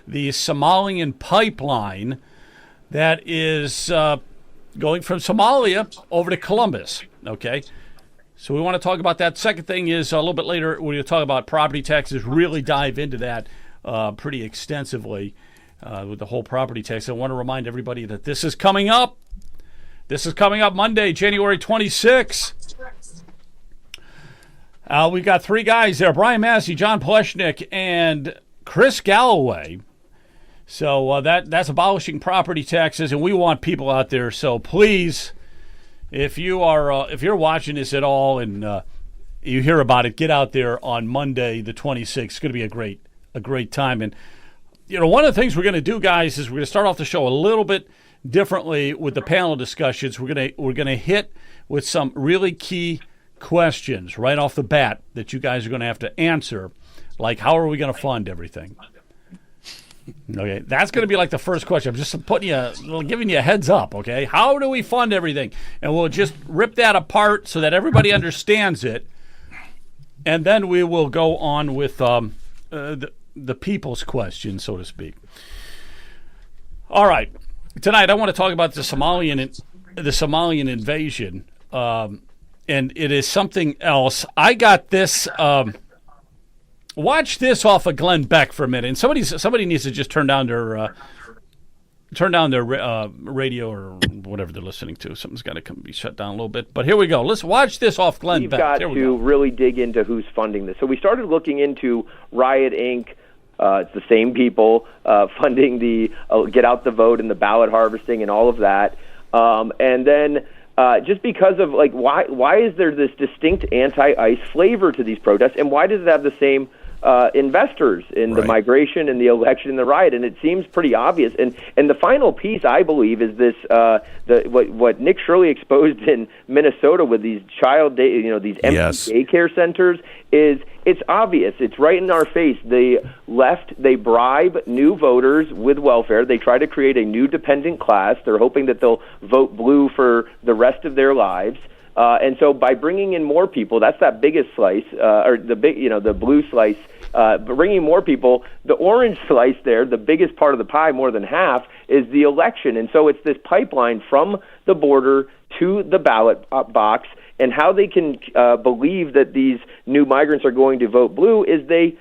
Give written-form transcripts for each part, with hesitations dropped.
the Somalian pipeline that is going from Somalia over to Columbus, okay? So we want to talk about that. Second thing is a little bit later, we're going to talk about property taxes, really dive into that pretty extensively with the whole property tax. I want to remind everybody that this is coming up. This is coming up Monday, January 26th. We've got three guys there, Brian Massey, John Pleshnick, and Chris Galloway. So that's abolishing property taxes, and we want people out there. So please, if you're watching this at all and you hear about it, get out there on Monday the 26th. It's going to be a great time. And one of the things we're going to do, guys, is we're going to start off the show a little bit differently with the panel discussions. We're going to hit with some really key questions right off the bat that you guys are going to have to answer, like how are we going to fund everything? Okay, that's going to be like the first question. I'm just giving you a heads up, okay? How do we fund everything? And we'll just rip that apart so that everybody understands it, and then we will go on with the people's question, so to speak. All right, tonight I want to talk about the Somalian invasion, and it is something else. I got this. Watch this off of Glenn Beck for a minute, and somebody needs to just turn down their radio or whatever they're listening to. Something's got to be shut down a little bit. But here we go. Let's watch this off Glenn Beck. We've got to really dig into who's funding this. So we started looking into Riot Inc. It's the same people funding the Get Out the Vote and the ballot harvesting and all of that. And then just because of why is there this distinct anti-ICE flavor to these protests, and why does it have the same investors in the migration and the election and the riot? And it seems pretty obvious. And the final piece, I believe, is this what Nick Shirley exposed in Minnesota with these these empty daycare centers is. It's obvious. It's right in our face. The left, they bribe new voters with welfare. They try to create a new dependent class. They're hoping that they'll vote blue for the rest of their lives. And so by bringing in more people, that's that biggest slice, or the blue slice, bringing more people, the orange slice there, the biggest part of the pie, more than half, is the election. And so it's this pipeline from the border to the ballot box. And how they can believe that these new migrants are going to vote blue is they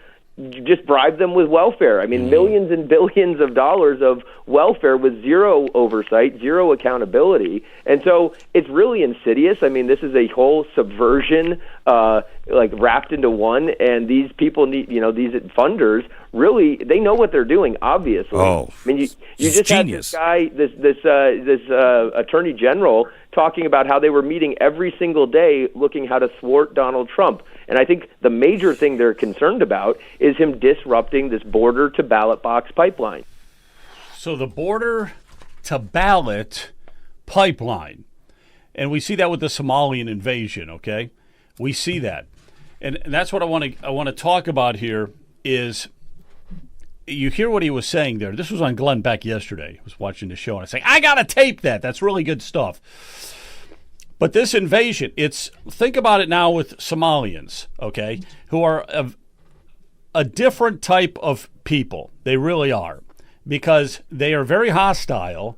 just bribe them with welfare. I mean, millions and billions of dollars of welfare with zero oversight, zero accountability. And so it's really insidious. I mean, this is a whole subversion, wrapped into one. And these people need, these funders really, they know what they're doing, obviously. Oh, I mean, you just genius. had this guy, this attorney general talking about how they were meeting every single day looking how to thwart Donald Trump. And I think the major thing they're concerned about is him disrupting this border to ballot box pipeline. So the border to ballot pipeline, and we see that with the Somalian invasion, okay? We see that. And that's what I want to talk about here is you hear what he was saying there. This was on Glenn Beck yesterday. I was watching the show, and I was saying, I got to tape that. That's really good stuff. But this invasion, think about it now with Somalians, okay, who are a different type of people. They really are, because they are very hostile,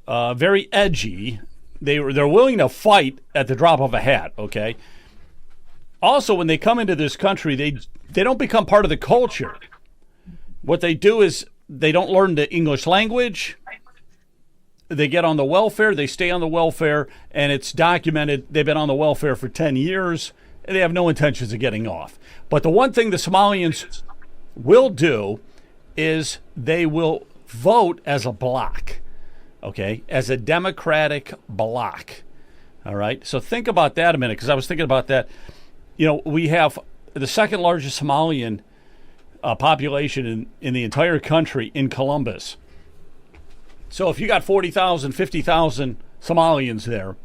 very edgy. They're willing to fight at the drop of a hat, okay? Also, when they come into this country, they don't become part of the culture. What they do is they don't learn the English language. They get on the welfare. They stay on the welfare, and it's documented. They've been on the welfare for 10 years, and they have no intentions of getting off. But the one thing the Somalians will do is they will vote as a bloc, okay, as a Democratic bloc. All right? So think about that a minute, because I was thinking about that. We have the second largest Somalian population in the entire country in Columbus. So if you got 40,000, 50,000 Somalians there,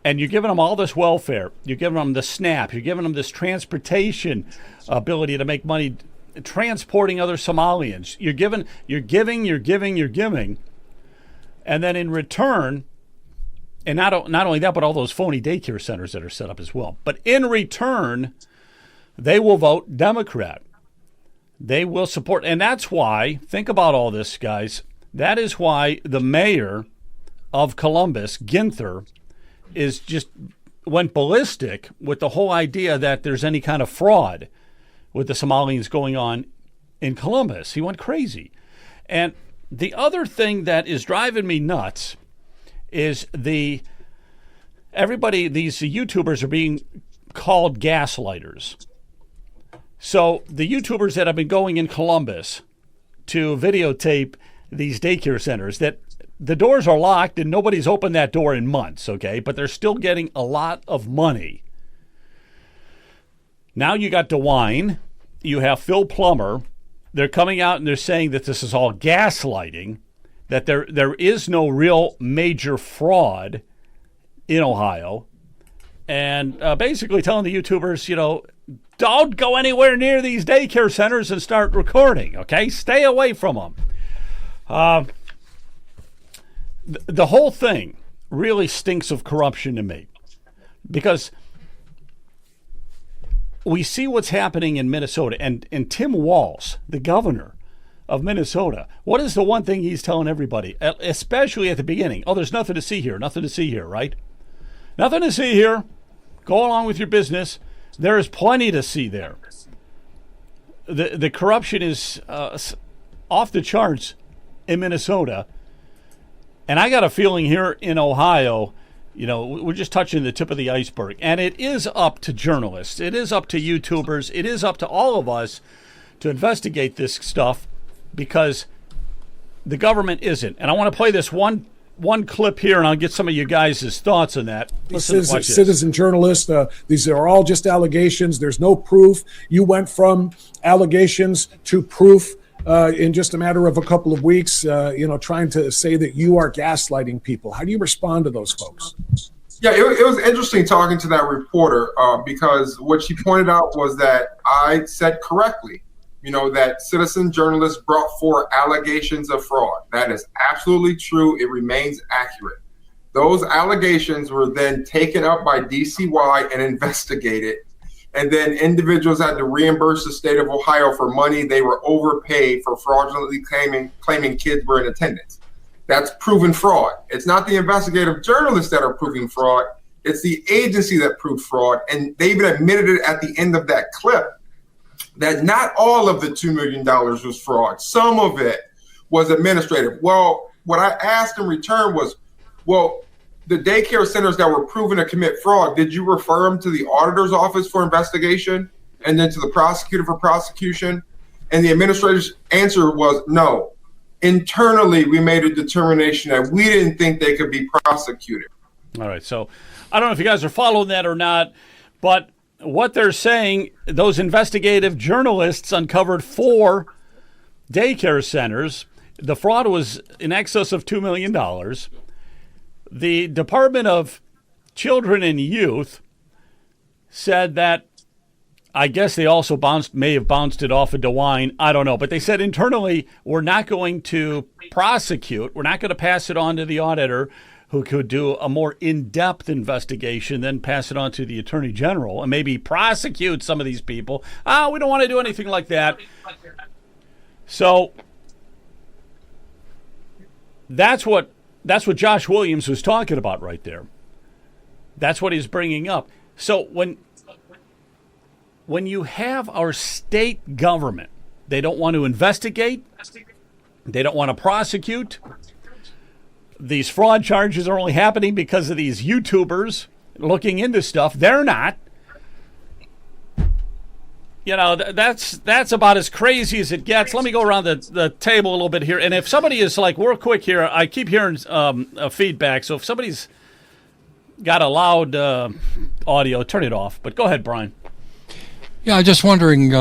and you're giving them all this welfare, you're giving them the SNAP, you're giving them this transportation ability to make money transporting other Somalians. You're giving, and then in return, and not only that, but all those phony daycare centers that are set up as well. But in return, they will vote Democrat. They will support. And that's why, think about all this, guys. That is why the mayor of Columbus, Ginther, is just went ballistic with the whole idea that there's any kind of fraud with the Somalians going on in Columbus. He went crazy. And the other thing that is driving me nuts is these YouTubers are being called gaslighters. So the YouTubers that have been going in Columbus to videotape these daycare centers, that the doors are locked and nobody's opened that door in months, okay? But they're still getting a lot of money. Now you got DeWine, you have Phil Plummer. They're coming out and they're saying that this is all gaslighting, that there is no real major fraud in Ohio, and basically telling the YouTubers, don't go anywhere near these daycare centers and start recording, okay? Stay away from them. The whole thing really stinks of corruption to me, because we see what's happening in Minnesota, and Tim Walz, the governor of Minnesota, what is the one thing he's telling everybody, especially at the beginning? Oh, there's nothing to see here, right? Nothing to see here. Go along with your business. There is plenty to see there. The corruption is off the charts in Minnesota. And I got a feeling here in Ohio, we're just touching the tip of the iceberg. And it is up to journalists. It is up to YouTubers. It is up to all of us to investigate this stuff, because the government isn't. And I want to play this one clip here, and I'll get some of you guys' thoughts on that. Listen, watch this. Citizen journalists, these are all just allegations. There's no proof. You went from allegations to proof in just a matter of a couple of weeks, trying to say that you are gaslighting people. How do you respond to those folks? Yeah, it was interesting talking to that reporter because what she pointed out was that I said correctly, that citizen journalists brought forth allegations of fraud. That is absolutely true. It remains accurate. Those allegations were then taken up by DCY and investigated. And then individuals had to reimburse the state of Ohio for money they were overpaid for fraudulently claiming kids were in attendance. That's proven fraud. It's not the investigative journalists that are proving fraud. It's the agency that proved fraud. And they even admitted it at the end of that clip that not all of the $2 million was fraud. Some of it was administrative. Well, what I asked in return was, the daycare centers that were proven to commit fraud, did you refer them to the auditor's office for investigation and then to the prosecutor for prosecution? And the administrator's answer was no. Internally, we made a determination that we didn't think they could be prosecuted. All right. So I don't know if you guys are following that or not, but what they're saying, those investigative journalists uncovered 4 daycare centers. The fraud was in excess of $2 million. The Department of Children and Youth said that, I guess they also may have bounced it off of DeWine. I don't know. But they said internally, we're not going to prosecute. We're not going to pass it on to the auditor, who could do a more in-depth investigation, then pass it on to the Attorney General and maybe prosecute some of these people. We don't want to do anything like that. So that's what Josh Williams was talking about right there. That's what he's bringing up. So when you have our state government, they don't want to investigate, they don't want to prosecute. These fraud charges are only happening because of these YouTubers looking into stuff. They're not. That's about as crazy as it gets. Let me go around the table a little bit here. And if somebody is like, real quick here, I keep hearing feedback. So if somebody's got a loud audio, turn it off. But go ahead, Brian. Yeah, I'm just wondering,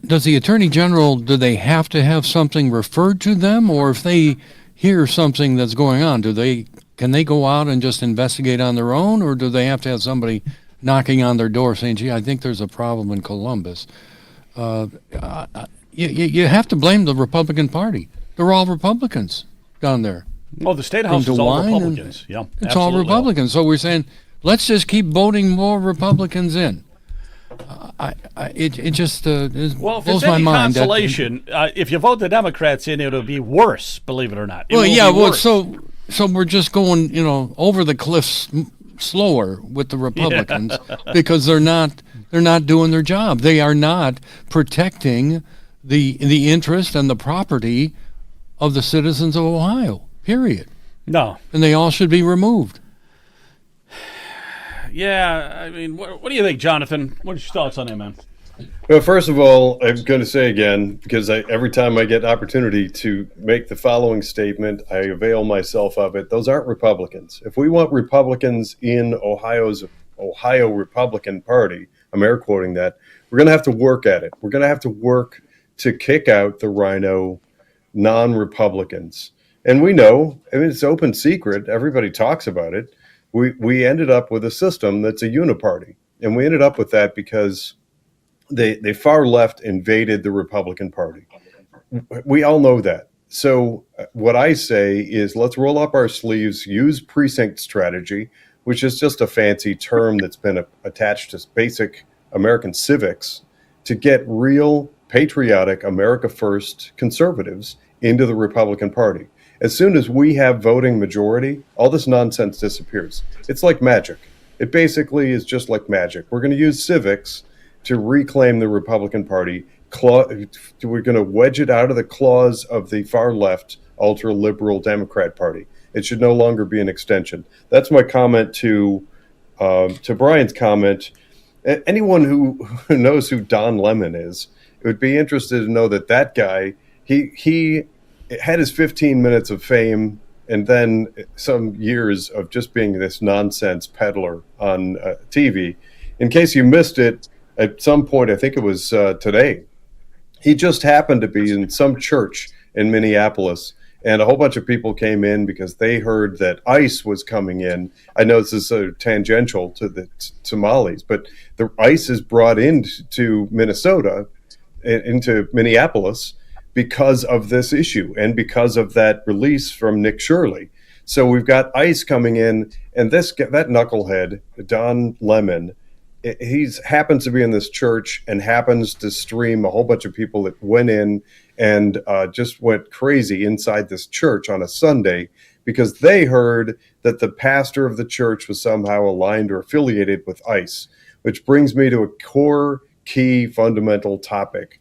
does the Attorney General, do they have to have something referred to them? Or if they hear something that's going on, can they go out and just investigate on their own? Or do they have to have somebody knocking on their door saying, gee, I think there's a problem in Columbus? You have to blame the Republican Party. They're all Republicans down there. Oh, the State House is all Republicans. Yeah, it's all Republicans. So we're saying, let's just keep voting more Republicans in. It just Well, if blows it's my any mind. consolation, if you vote the Democrats in, it'll be worse. Believe it or not. It Well, will yeah. be Well, worse. so we're just going, over the cliffs slower with the Republicans because they're not doing their job. They are not protecting the interest and the property of the citizens of Ohio. Period. No. And they all should be removed. Yeah, I mean, what do you think, Jonathan? What's your thoughts on that, man? Well, first of all, I'm going to say again, because every time I get opportunity to make the following statement, I avail myself of it. Those aren't Republicans. If we want Republicans in Ohio's Ohio Republican Party, I'm air quoting that, we're going to have to work at it. We're going to have to work to kick out the Rhino non-Republicans. And we know, I mean, it's open secret. Everybody talks about it. We ended up with a system that's a uniparty. And we ended up with that because the far left invaded the Republican Party. We all know that. So what I say is let's roll up our sleeves, use precinct strategy, which is just a fancy term that's been attached to basic American civics, to get real patriotic America First conservatives into the Republican Party. As soon as we have voting majority, all this nonsense disappears. It's like magic. It basically is just like magic. We're going to use civics to reclaim the Republican Party. We're going to wedge it out of the claws of the far left, ultra liberal Democrat Party. It should no longer be an extension. That's my comment to Brian's comment. Anyone who knows who Don Lemon is, would be interested to know that guy, he had his 15 minutes of fame and then some years of just being this nonsense peddler on TV. In case you missed it, at some point, I think it was today, he just happened to be in some church in Minneapolis, and a whole bunch of people came in because they heard that ICE was coming in. I know this is tangential to the Somalis, but the ICE is brought into Minnesota, into Minneapolis, because of this issue and because of that release from Nick Shirley. So we've got ICE coming in, and that knucklehead, Don Lemon, he happens to be in this church and happens to stream a whole bunch of people that went in and just went crazy inside this church on a Sunday because they heard that the pastor of the church was somehow aligned or affiliated with ICE, which brings me to a core, key, fundamental topic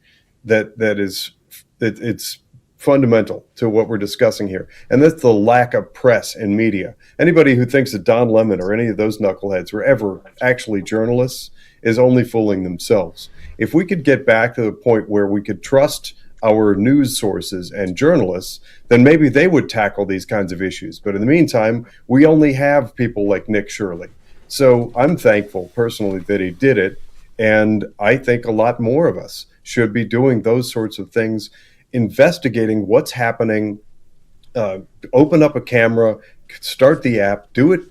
it's fundamental to what we're discussing here. And that's the lack of press and media. Anybody who thinks that Don Lemon or any of those knuckleheads were ever actually journalists is only fooling themselves. If we could get back to the point where we could trust our news sources and journalists, then maybe they would tackle these kinds of issues. But in the meantime, we only have people like Nick Shirley. So I'm thankful personally that he did it. And I think a lot more of us should be doing those sorts of things, investigating what's happening, open up a camera, start the app, do it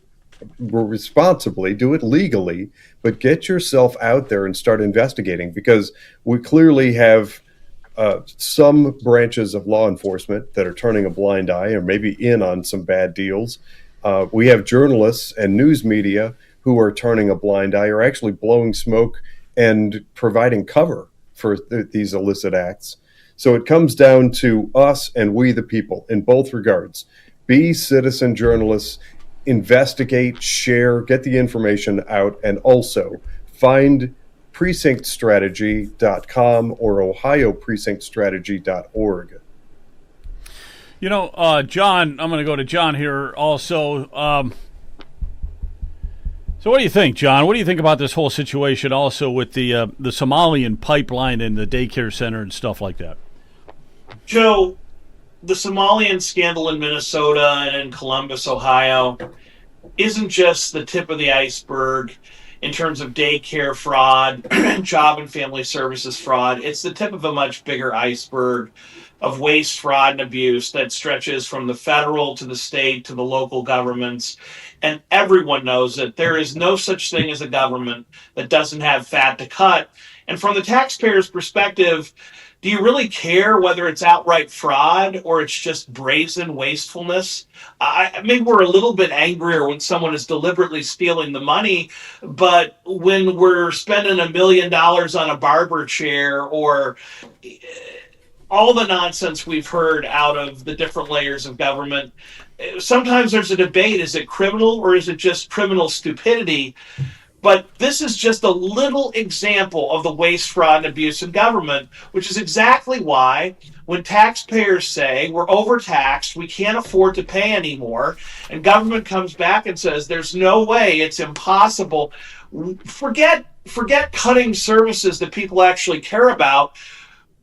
responsibly, do it legally, but get yourself out there and start investigating, because we clearly have some branches of law enforcement that are turning a blind eye or maybe in on some bad deals. We have journalists and news media who are turning a blind eye or actually blowing smoke and providing cover for these illicit acts. So it comes down to us and we the people in both regards. Be citizen journalists, investigate, share, get the information out, and also find precinctstrategy.com or ohioprecinctstrategy.org. John, I'm going to go to John here also. So what do you think, John? What do you think about this whole situation also with the Somalian pipeline and the daycare center and stuff like that? Joe, the Somalian scandal in Minnesota and in Columbus, Ohio, isn't just the tip of the iceberg in terms of daycare fraud, job and family services fraud. It's the tip of a much bigger iceberg of waste, fraud, and abuse that stretches from the federal to the state to the local governments. And everyone knows that there is no such thing as a government that doesn't have fat to cut. And from the taxpayer's perspective, do you really care whether it's outright fraud or it's just brazen wastefulness? Maybe we're a little bit angrier when someone is deliberately stealing the money, but when we're spending $1 million on a barber chair or all the nonsense we've heard out of the different layers of government, sometimes there's a debate: is it criminal or is it just criminal stupidity? But this is just a little example of the waste, fraud, and abuse in government, which is exactly why when taxpayers say we're overtaxed, we can't afford to pay anymore, and government comes back and says there's no way, it's impossible. Forget cutting services that people actually care about.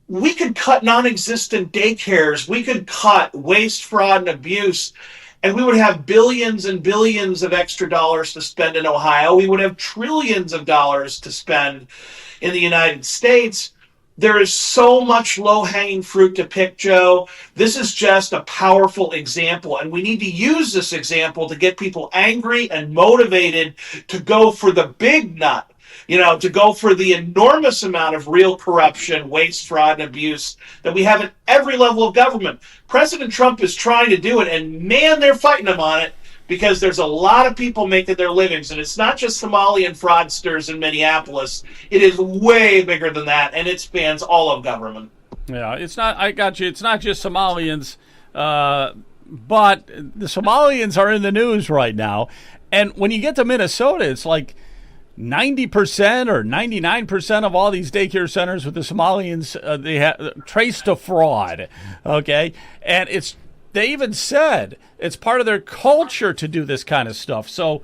We could cut non-existent daycares. We could cut waste, fraud, and abuse, and we would have billions and billions of extra dollars to spend in Ohio. We would have trillions of dollars to spend in the United States. There is so much low-hanging fruit to pick, Joe. This is just a powerful example, and we need to use this example to get people angry and motivated to go for the big nut. To go for the enormous amount of real corruption, waste, fraud, and abuse that we have at every level of government. President Trump is trying to do it, and man, they're fighting him on it because there's a lot of people making their livings, and it's not just Somalian fraudsters in Minneapolis. It is way bigger than that, and it spans all of government. Yeah, it's not. I got you. It's not just Somalians, but the Somalians are in the news right now, and when you get to Minnesota, it's like 90% or 99% of all these daycare centers with the Somalians, they have traced to fraud. Okay, and they even said it's part of their culture to do this kind of stuff. So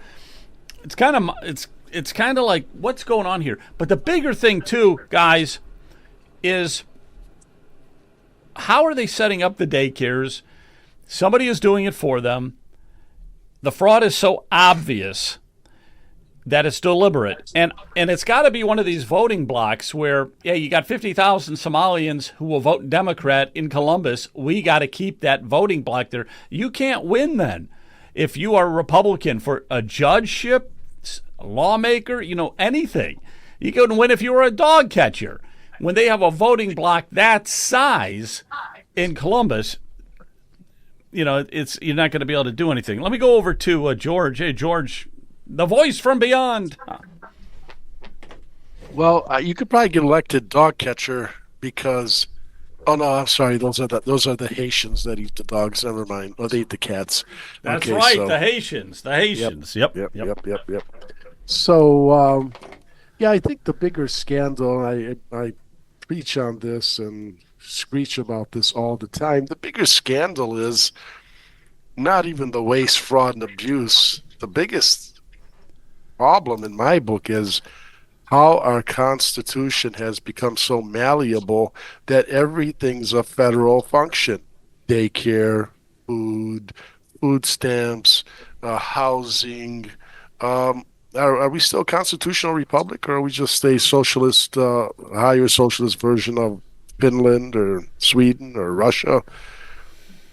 it's kind of like what's going on here. But the bigger thing too, guys, is how are they setting up the daycares? Somebody is doing it for them. The fraud is so obvious that it's deliberate. And it's got to be one of these voting blocks where, you got 50,000 Somalians who will vote Democrat in Columbus. We got to keep that voting block there. You can't win then if you are a Republican for a judgeship, a lawmaker, anything. You couldn't win if you were a dog catcher. When they have a voting block that size in Columbus, you're not going to be able to do anything. Let me go over to George. Hey, George, the voice from beyond. Well, you could probably get elected dog catcher because, oh no, I'm sorry, those are the Haitians that eat the dogs. Never mind. Oh, they eat the cats. That's okay, right, so, the Haitians. Yep. So, I think the bigger scandal, I preach on this and screech about this all the time. The bigger scandal is not even the waste, fraud, and abuse. The biggest problem in my book is how our Constitution has become so malleable that everything's a federal function. Daycare, food stamps, housing. Are we still a constitutional republic, or are we just a socialist, higher socialist version of Finland or Sweden or Russia?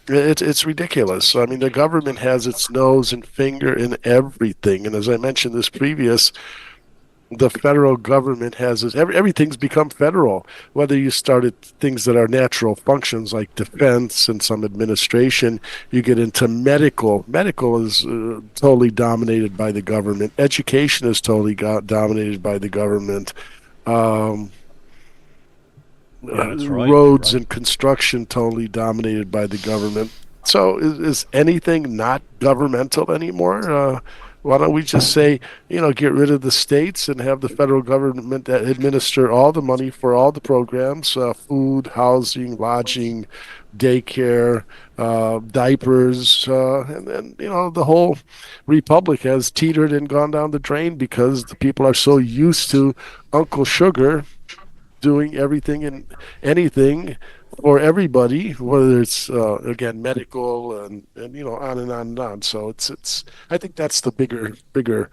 It's ridiculous. I mean, the government has its nose and finger in everything. And as I mentioned this previous, the federal government has everything's become federal. Whether you started things that are natural functions like defense and some administration, you get into medical. Medical is totally dominated by the government. Education is totally dominated by the government. That's right. Roads and construction totally dominated by the government. So is anything not governmental anymore? Why don't we just say, get rid of the states and have the federal government administer all the money for all the programs, food, housing, lodging, daycare, diapers, and then, the whole republic has teetered and gone down the drain because the people are so used to Uncle Sugar doing everything and anything for everybody, whether it's again medical and on and on and on. So it's I think that's the bigger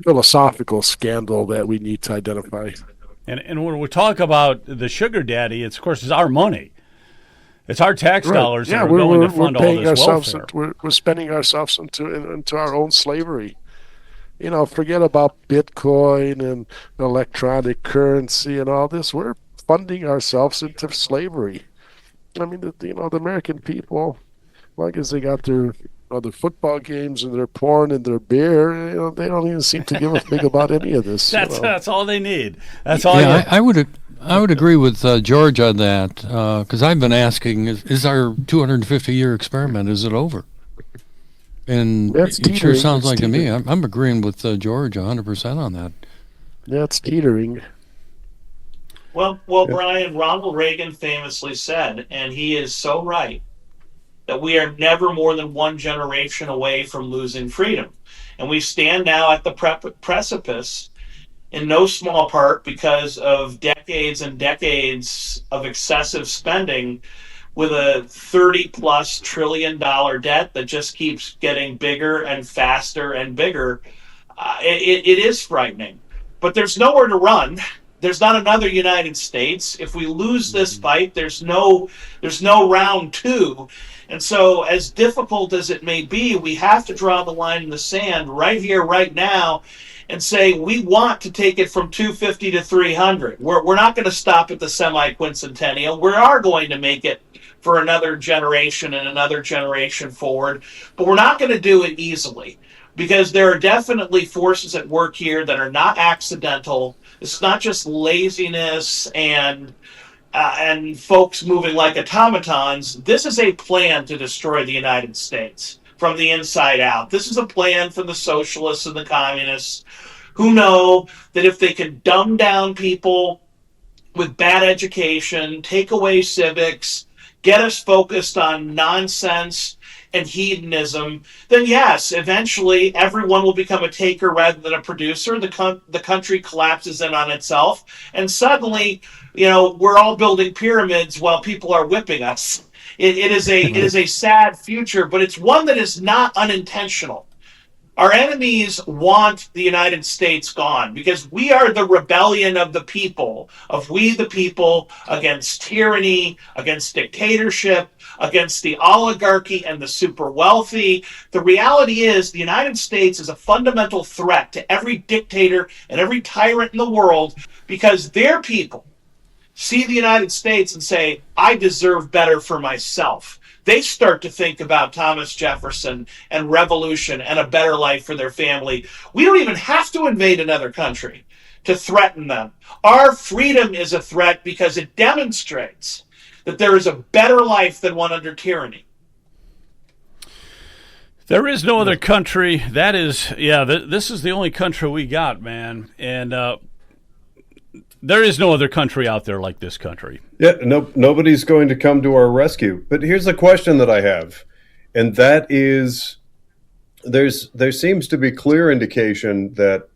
philosophical scandal that we need to identify. And when we talk about the sugar daddy, it's of course it's our money. It's our tax dollars that are going to fund all this welfare. We're spending ourselves into our own slavery. forget about Bitcoin and electronic currency and all this. We're funding ourselves into slavery. I mean, the American people, as long as they got their other football games and their porn and their beer, they don't even seem to give a thing about any of this. That's all they need. That's all. Yeah, I would agree with George on that, because I've been asking, is our 250-year experiment, is it over? And it sure sounds like to me, I'm agreeing with George 100% on that. That's teetering. Well, Brian, Ronald Reagan famously said, and he is so right, that we are never more than one generation away from losing freedom. And we stand now at the precipice, in no small part because of decades and decades of excessive spending, with a $30+ trillion debt that just keeps getting bigger and faster and bigger. It is frightening. But there's nowhere to run. There's not another United States. If we lose this fight, there's no round two. And so, as difficult as it may be, we have to draw the line in the sand right here, right now, and say we want to take it from 250 to 300. We're not going to stop at the semi-quincentennial. We are going to make it for another generation and another generation forward, but we're not going to do it easily, because there are definitely forces at work here that are not accidental. It's not just laziness and folks moving like automatons. This is a plan to destroy the United States from the inside out. This is a plan for the socialists and the communists, who know that if they can dumb down people with bad education, take away civics, get us focused on nonsense and hedonism, then yes, eventually everyone will become a taker rather than a producer. The country collapses in on itself, and suddenly, we're all building pyramids while people are whipping us. It is a sad future, but it's one that is not unintentional. Our enemies want the United States gone because we are the rebellion of the people, of we the people, against tyranny, against dictatorship, against the oligarchy and the super wealthy. The reality is the United States is a fundamental threat to every dictator and every tyrant in the world, because their people see the United States and say, I deserve better for myself. They start to think about Thomas Jefferson and revolution and a better life for their family. We don't even have to invade another country to threaten them. Our freedom is a threat because it demonstrates that there is a better life than one under tyranny. There is no other country. That is, this is the only country we got, man. And there is no other country out there like this country. Yeah, nobody's going to come to our rescue. But here's a question that I have, and that is, there seems to be clear indication that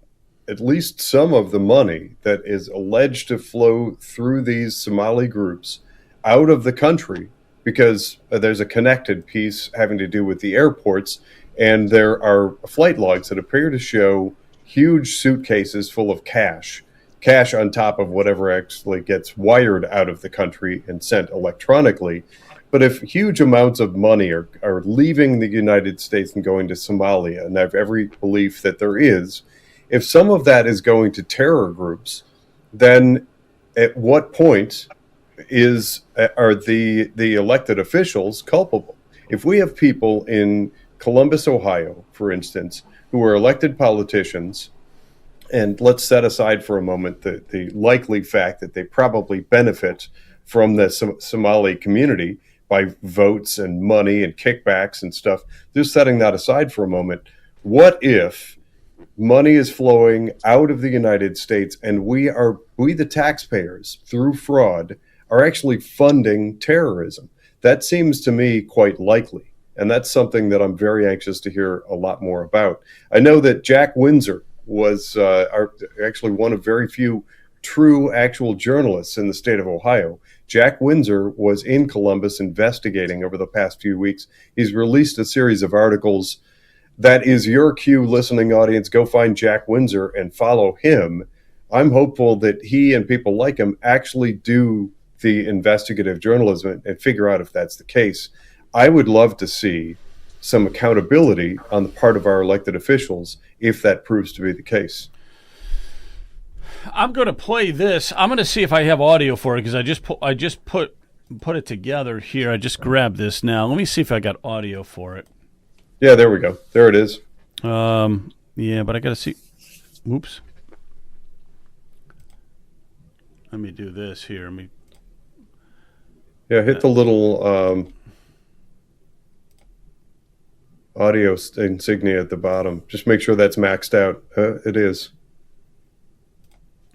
at least some of the money that is alleged to flow through these Somali groups out of the country, because there's a connected piece having to do with the airports, and there are flight logs that appear to show huge suitcases full of cash on top of whatever actually gets wired out of the country and sent electronically. But if huge amounts of money are leaving the United States and going to Somalia, and I have every belief that there is, if some of that is going to terror groups, then at what point are the elected officials culpable? If we have people in Columbus, Ohio, for instance, who are elected politicians, and let's set aside for a moment the likely fact that they probably benefit from the Somali community by votes and money and kickbacks and stuff. Just setting that aside for a moment, what if money is flowing out of the United States and we the taxpayers, through fraud, are actually funding terrorism? That seems to me quite likely. And that's something that I'm very anxious to hear a lot more about. I know that Jack Windsor was actually one of very few true actual journalists in the state of Ohio. Jack Windsor was in Columbus investigating over the past few weeks. He's released a series of articles. That is your cue, listening audience. Go find Jack Windsor and follow him. I'm hopeful that he and people like him actually do the investigative journalism and figure out if that's the case. I would love to see some accountability on the part of our elected officials if that proves to be the case. I'm going to play this. I'm going to see if I have audio for it because I just put it together here. I just grabbed this now. Let me see if I got audio for it. Yeah, there we go. There it is. Yeah, but I got to see. Oops. Let me do this here. Yeah, hit the little audio insignia at the bottom. Just make sure that's maxed out. It is.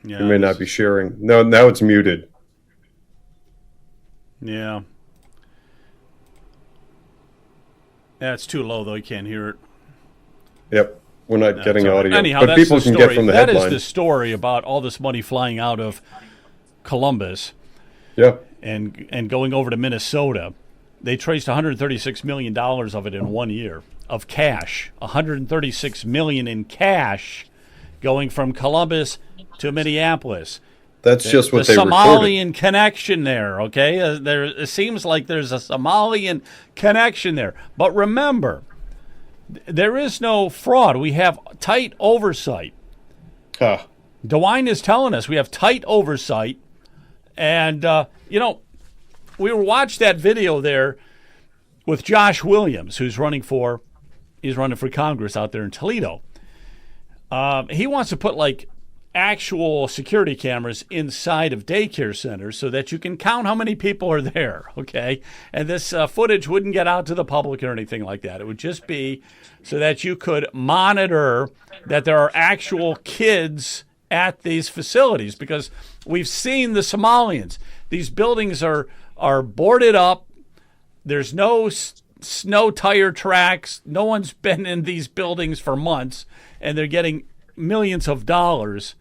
Yeah, you may not be sharing. No, now it's muted. Yeah. Yeah, it's too low, though. You can't hear it. Yep. We're not getting audio. Anyhow, but people can get from the headline. That is the story about all this money flying out of Columbus. Yeah. And going over to Minnesota. They traced $136 million of it in 1 year of cash. $136 million in cash going from Columbus to Minneapolis. That's just what they reported. The Somalian reported. connection there, okay? It seems like there's a Somalian connection there. But remember, there is no fraud. We have tight oversight. Huh. DeWine is telling us we have tight oversight. And, we watched that video there with Josh Williams, he's running for Congress out there in Toledo. He wants to put actual security cameras inside of daycare centers so that you can count how many people are there, okay? And this footage wouldn't get out to the public or anything like that. It would just be so that you could monitor that there are actual kids at these facilities, because we've seen the Somalians. These buildings are boarded up. There's no snow tire tracks. No one's been in these buildings for months, and they're getting millions of dollars.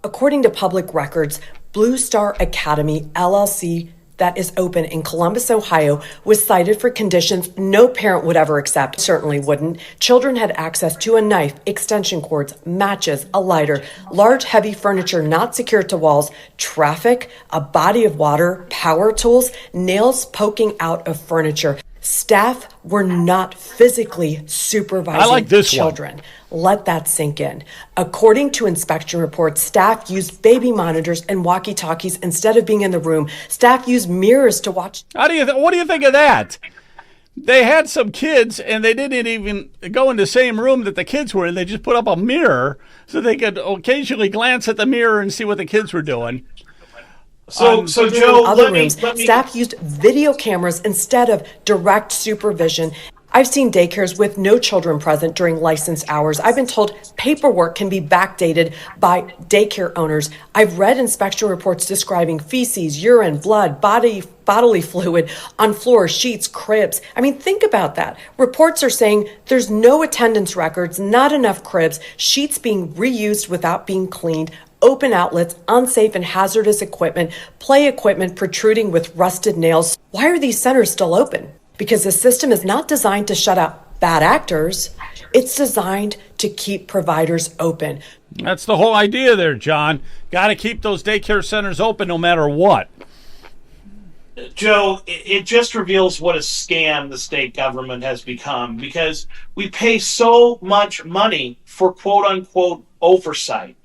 According to public records, Blue Star Academy, LLC, that is open in Columbus, Ohio, was cited for conditions no parent would ever accept. Certainly wouldn't. Children had access to a knife, extension cords, matches, a lighter, large heavy furniture not secured to walls, traffic, a body of water, power tools, nails poking out of furniture. Staff were not physically supervising children. Let that sink in. According to inspection reports, staff used baby monitors and walkie-talkies instead of being in the room. Staff used mirrors to watch. What do you think of that? They had some kids, and they didn't even go in the same room that the kids were in. They just put up a mirror so they could occasionally glance at the mirror and see what the kids were doing. So Joe, other rooms, staff used video cameras instead of direct supervision. I've seen daycares with no children present during licensed hours. I've been told paperwork can be backdated by daycare owners. I've read inspection reports describing feces, urine, blood, bodily fluid on floors, sheets, cribs. I mean, think about that. Reports are saying there's no attendance records, not enough cribs, sheets being reused without being cleaned, open outlets, unsafe and hazardous equipment, play equipment protruding with rusted nails. Why are these centers still open? Because the system is not designed to shut out bad actors. It's designed to keep providers open. That's the whole idea there, John. Got to keep those daycare centers open no matter what. Joe, it just reveals what a scam the state government has become, because we pay so much money for quote-unquote oversight.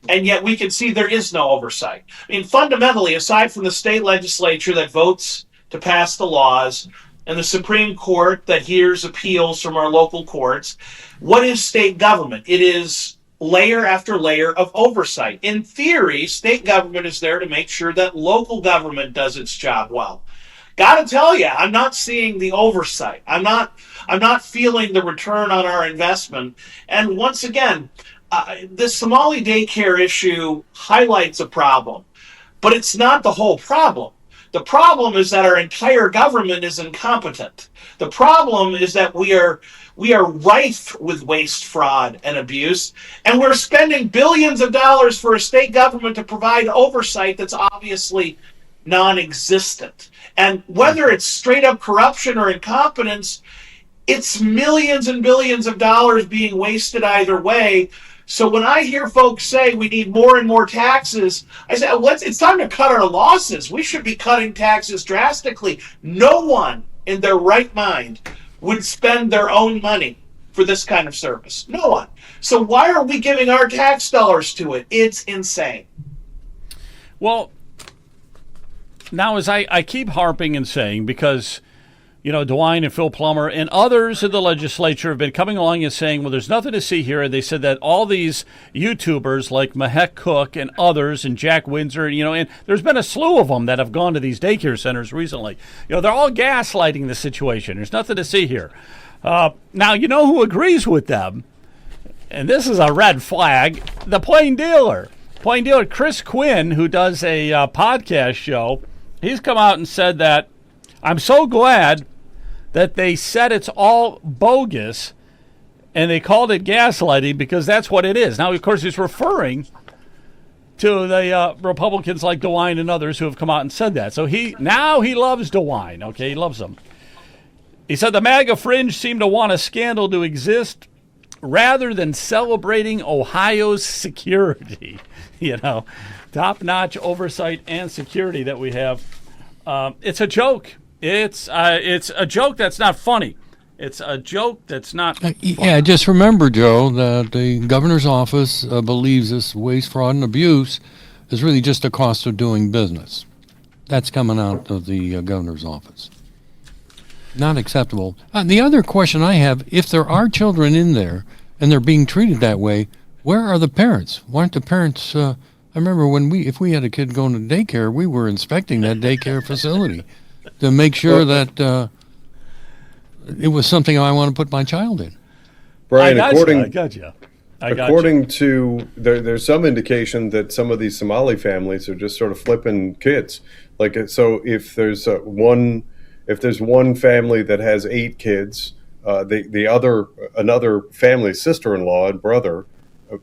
And yet we can see there is no oversight. I mean, fundamentally, aside from the state legislature that votes to pass the laws and the Supreme Court that hears appeals from our local courts, what is state government? It is layer after layer of oversight. In theory, state government is there to make sure that local government does its job well. Got to tell you, I'm not seeing the oversight. I'm not feeling the return on our investment. And once again, this Somali daycare issue highlights a problem, but it's not the whole problem. The problem is that our entire government is incompetent. The problem is that we are rife with waste, fraud, and abuse, and we're spending billions of dollars for a state government to provide oversight that's obviously non-existent. And whether it's straight up corruption or incompetence, it's millions and billions of dollars being wasted either way. So when I hear folks say we need more and more taxes, I say, it's time to cut our losses. We should be cutting taxes drastically. No one in their right mind would spend their own money for this kind of service? No one. So why are we giving our tax dollars to it? It's insane. Well, now as I keep harping and saying, because DeWine and Phil Plummer and others in the legislature have been coming along and saying, well, there's nothing to see here. And they said that all these YouTubers like Mahek Cook and others and Jack Windsor, and there's been a slew of them that have gone to these daycare centers recently. They're all gaslighting the situation. There's nothing to see here. Now, who agrees with them? And this is a red flag, the Plain Dealer. Plain Dealer, Chris Quinn, who does a podcast show, he's come out and said that, I'm so glad that they said it's all bogus and they called it gaslighting, because that's what it is. Now, of course, he's referring to the Republicans like DeWine and others who have come out and said that. So he loves DeWine, okay? He loves them. He said the MAGA fringe seem to want a scandal to exist rather than celebrating Ohio's security. Top-notch oversight and security that we have. It's a joke. It's a joke that's not funny. It's a joke that's not funny. Yeah, just remember, Joe, that the governor's office believes this waste, fraud, and abuse is really just a cost of doing business. That's coming out of the governor's office. Not acceptable. The other question I have, if there are children in there and they're being treated that way, where are the parents? Why aren't the parents... I remember if we had a kid going to daycare, we were inspecting that daycare facility to make sure that it was something I want to put my child in. Brian, according to there's some indication that some of these Somali families are just sort of flipping kids. So if there's one family that has 8 kids, another family, sister-in-law and brother,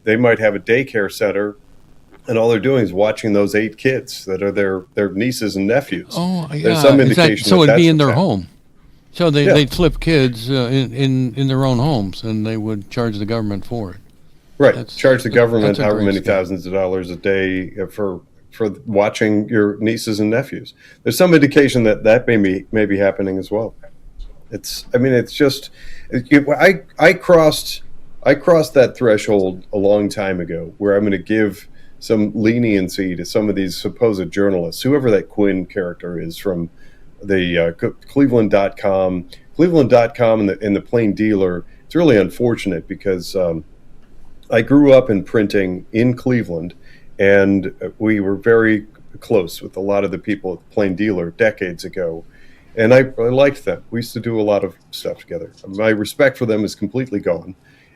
they might have a daycare center, and all they're doing is watching those 8 kids that are their nieces and nephews. Oh, yeah. There's some indication so it'd be in their happening. home. So they'd flip kids in their own homes, and they would charge the government for it. Right. Charge the government however many scam. thousands of dollars a day for watching your nieces and nephews. There's some indication that may be happening as well. I crossed that threshold a long time ago where I'm going to give some leniency to some of these supposed journalists, whoever that Quinn character is from the Cleveland.com and the Plain Dealer. It's really unfortunate because I grew up in printing in Cleveland, and we were very close with a lot of the people at the Plain Dealer decades ago. And I liked them. We used to do a lot of stuff together. My respect for them is completely gone.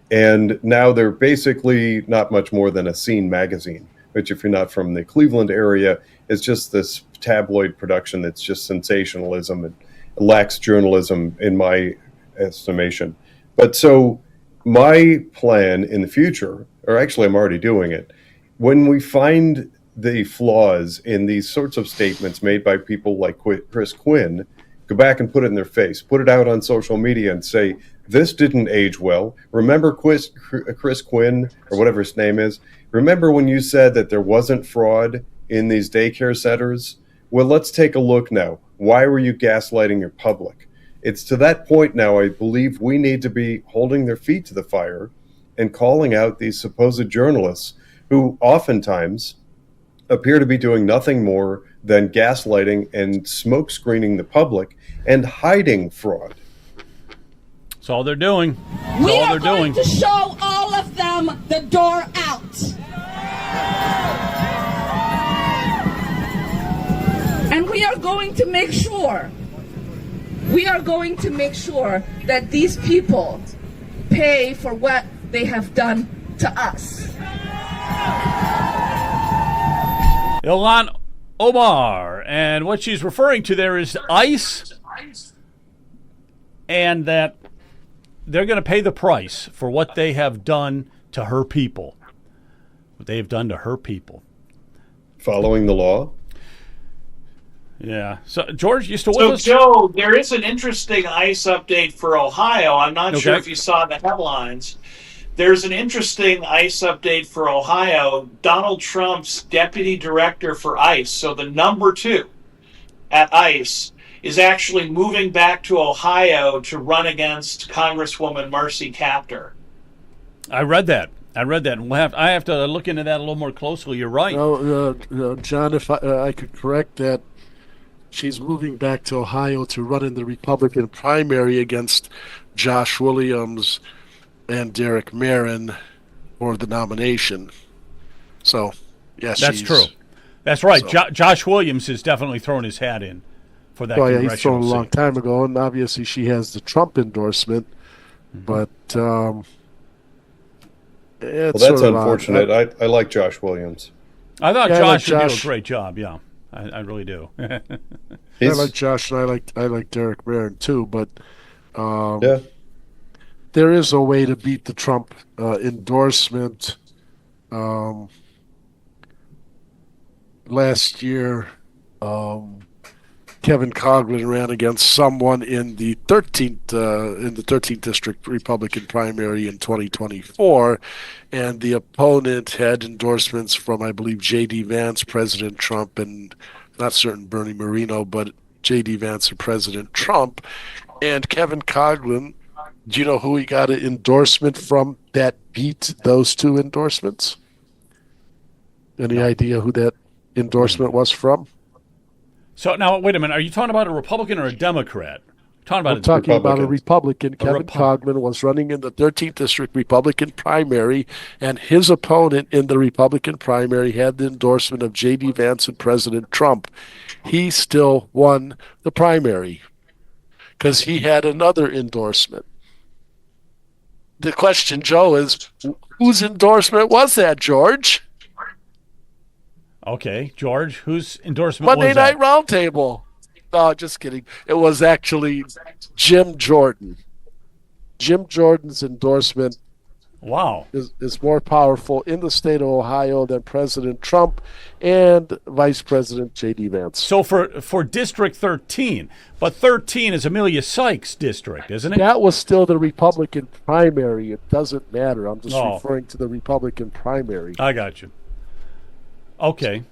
And now they're basically not much more than a scene magazine, which if you're not from the Cleveland area, is just this tabloid production that's just sensationalism and lacks journalism in my estimation. But so my plan in the future, or actually I'm already doing it, when we find the flaws in these sorts of statements made by people like Chris Quinn, go back and put it in their face, put it out on social media and say, this didn't age well. Remember Chris Quinn, or whatever his name is? Remember when you said that there wasn't fraud in these daycare centers? Well, let's take a look now. Why were you gaslighting your public? It's to that point now, I believe we need to be holding their feet to the fire and calling out these supposed journalists who oftentimes appear to be doing nothing more than gaslighting and smoke screening the public and hiding fraud. That's all they're doing. We are going to show all of them the door out. And we are going to make sure that these people pay for what they have done to us. Ilhan Omar, and what she's referring to there is ICE, and that they're going to pay the price for what they have done to her people. What they have done to her people. Following the law? Yeah. So, George, you still with us? So, Joe, there is an interesting ICE update for Ohio. I'm not sure if you saw the headlines. There's an interesting ICE update for Ohio. Donald Trump's deputy director for ICE, so the number 2 at ICE, is actually moving back to Ohio to run against Congresswoman Marcy Kaptur. I read that. And I have to look into that a little more closely. You're right. John, if I could correct that, she's moving back to Ohio to run in the Republican primary against Josh Williams and Derek Marin for the nomination. So, yes, that's true. That's right. So. Josh Williams has definitely thrown his hat in for that congressional he's thrown a seat. long time ago, and obviously she has the Trump endorsement. But it's that's unfortunate. I like Josh Williams. I thought Josh would do a great job. Yeah, I really do. I like Josh, and I like Derek Marin too. But there is a way to beat the Trump endorsement. Last year, Kevin Coughlin ran against someone in the 13th district Republican primary in 2024, and the opponent had endorsements from, I believe, J.D. Vance, President Trump, and not certain Bernie Moreno, but J.D. Vance and President Trump. And Kevin Coughlin, do you know who he got an endorsement from that beat those two endorsements? Any idea who that endorsement was from? So now, wait a minute. Are you talking about a Republican or a Democrat? I'm talking about a Republican. Kevin Coughlin was running in the 13th District Republican primary, and his opponent in the Republican primary had the endorsement of J.D. Vance and President Trump. He still won the primary because he had another endorsement. The question, Joe, is whose endorsement was that, George? Okay, George, whose endorsement Monday was that? Night Roundtable. No, just kidding. It was actually Jim Jordan. Jim Jordan's endorsement is more powerful in the state of Ohio than President Trump and Vice President J.D. Vance. So for District 13, but 13 is Amelia Sykes' district, isn't it? That was still the Republican primary. It doesn't matter. I'm just referring to the Republican primary. I got you. Okay.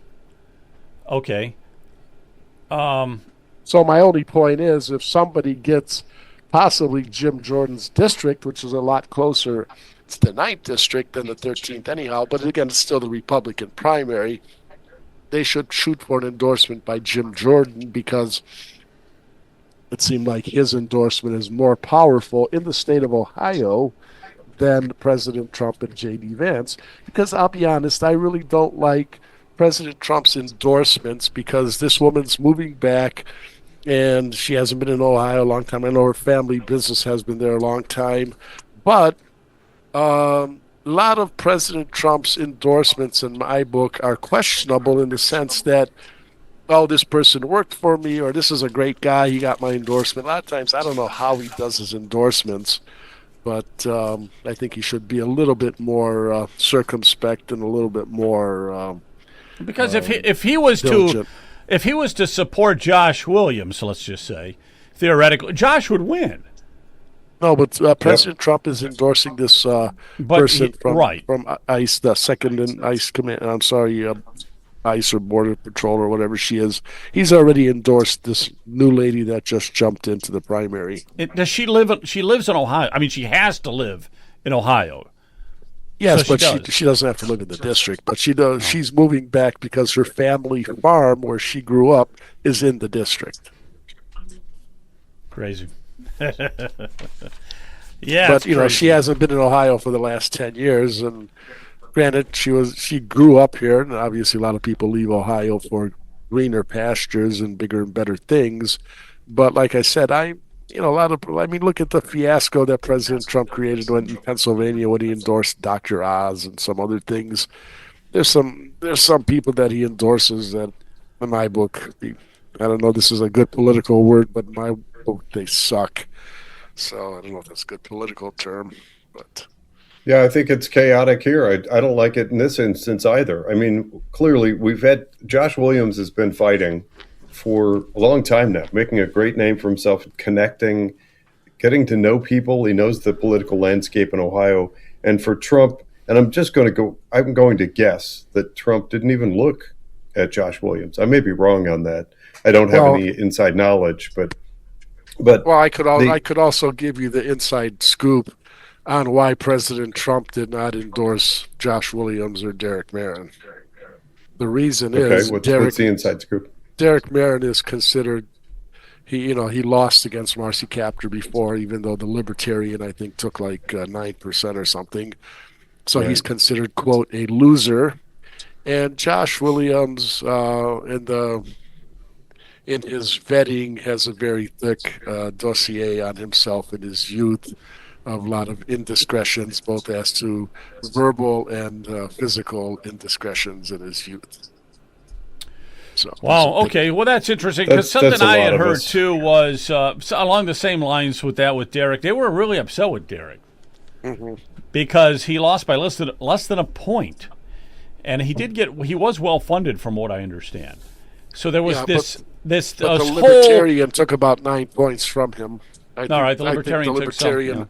So my only point is, if somebody gets possibly Jim Jordan's district, which is a lot closer, it's the 9th district than the 13th anyhow, but again, it's still the Republican primary, they should shoot for an endorsement by Jim Jordan because it seemed like his endorsement is more powerful in the state of Ohio than President Trump and J.D. Vance. Because I'll be honest, I really don't like President Trump's endorsements because this woman's moving back and she hasn't been in Ohio a long time. I know her family business has been there a long time. But a lot of President Trump's endorsements in my book are questionable in the sense that, oh, this person worked for me, or this is a great guy, he got my endorsement. A lot of times I don't know how he does his endorsements, but I think he should be a little bit more circumspect and a little bit more because if he was to support Josh Williams, let's just say, theoretically, Josh would win. No, but President Trump is endorsing this person from ICE, the second in ICE command. I'm sorry, ICE or Border Patrol or whatever she is. He's already endorsed this new lady that just jumped into the primary. Does she live? She lives in Ohio. I mean, she has to live in Ohio. Yes, but she doesn't have to live in the district. But she does. She's moving back because her family farm, where she grew up, is in the district. Crazy. Yeah, but she hasn't been in Ohio for the last 10 years, and granted, she grew up here, and obviously a lot of people leave Ohio for greener pastures and bigger and better things. But like I said, look at the fiasco that President Trump created in Pennsylvania when he endorsed Dr. Oz and some other things. There's some people that he endorses that, in my book, I don't know, this is a good political word, but in my book, they suck. So I don't know if that's a good political term, but yeah, I think it's chaotic here. I don't like it in this instance either. I mean, clearly Josh Williams has been fighting for a long time now, making a great name for himself, connecting, getting to know people. He knows the political landscape in Ohio. And for Trump, and I'm going to guess that Trump didn't even look at Josh Williams. I may be wrong on that, I don't have any inside knowledge, but well, I could also give you the inside scoop on why President Trump did not endorse Josh Williams or Derek Marin. The reason is what's the inside scoop? Derek Marin is considered he lost against Marcy Kaptur before, even though the Libertarian I think took like 9% or something. So he's considered, quote, a loser. And Josh Williams in his vetting has a very thick dossier on himself in his youth of a lot of indiscretions, both as to verbal and physical indiscretions in his youth. So, wow. Okay. Well, that's interesting because something I had heard too was along the same lines with Derek. They were really upset with Derek because he lost by less than a point, and he was well funded from what I understand. So there was this the Libertarian took about 9 points from him. The Libertarian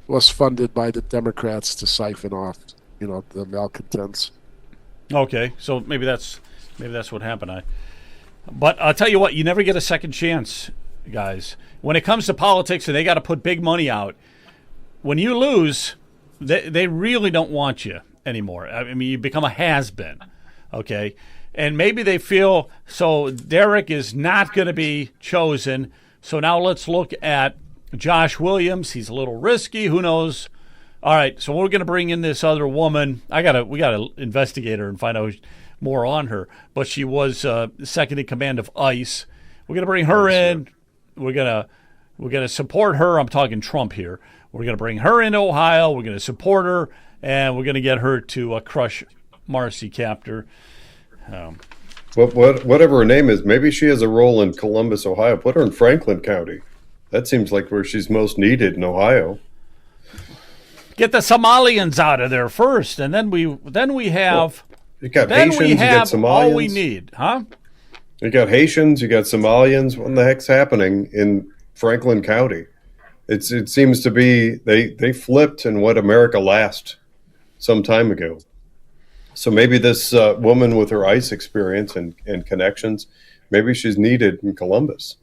was funded by the Democrats to siphon off, the malcontents. Okay, so maybe that's what happened. But I'll tell you what, you never get a second chance, guys. When it comes to politics and they got to put big money out, when you lose, they really don't want you anymore. I mean, you become a has-been, okay? And maybe they feel, so Derek is not going to be chosen, so now let's look at Josh Williams. He's a little risky. Who knows? All right, so we're going to bring in this other woman. We got to investigate her and find out more on her. But she was second in command of ICE. We're going to bring her in. We're going to support her. I'm talking Trump here. We're going to bring her into Ohio. We're going to support her, and we're going to get her to crush Marcy Kaptur. Whatever her name is, maybe she has a role in Columbus, Ohio. Put her in Franklin County. That seems like where she's most needed in Ohio. Get the Somalians out of there first, and then we have. You got Haitians, you got Somalians. All we need, huh? You got Haitians, you got Somalians. What the heck's happening in Franklin County? It seems to be they flipped in what America last some time ago. So maybe this woman with her ICE experience and connections, maybe she's needed in Columbus.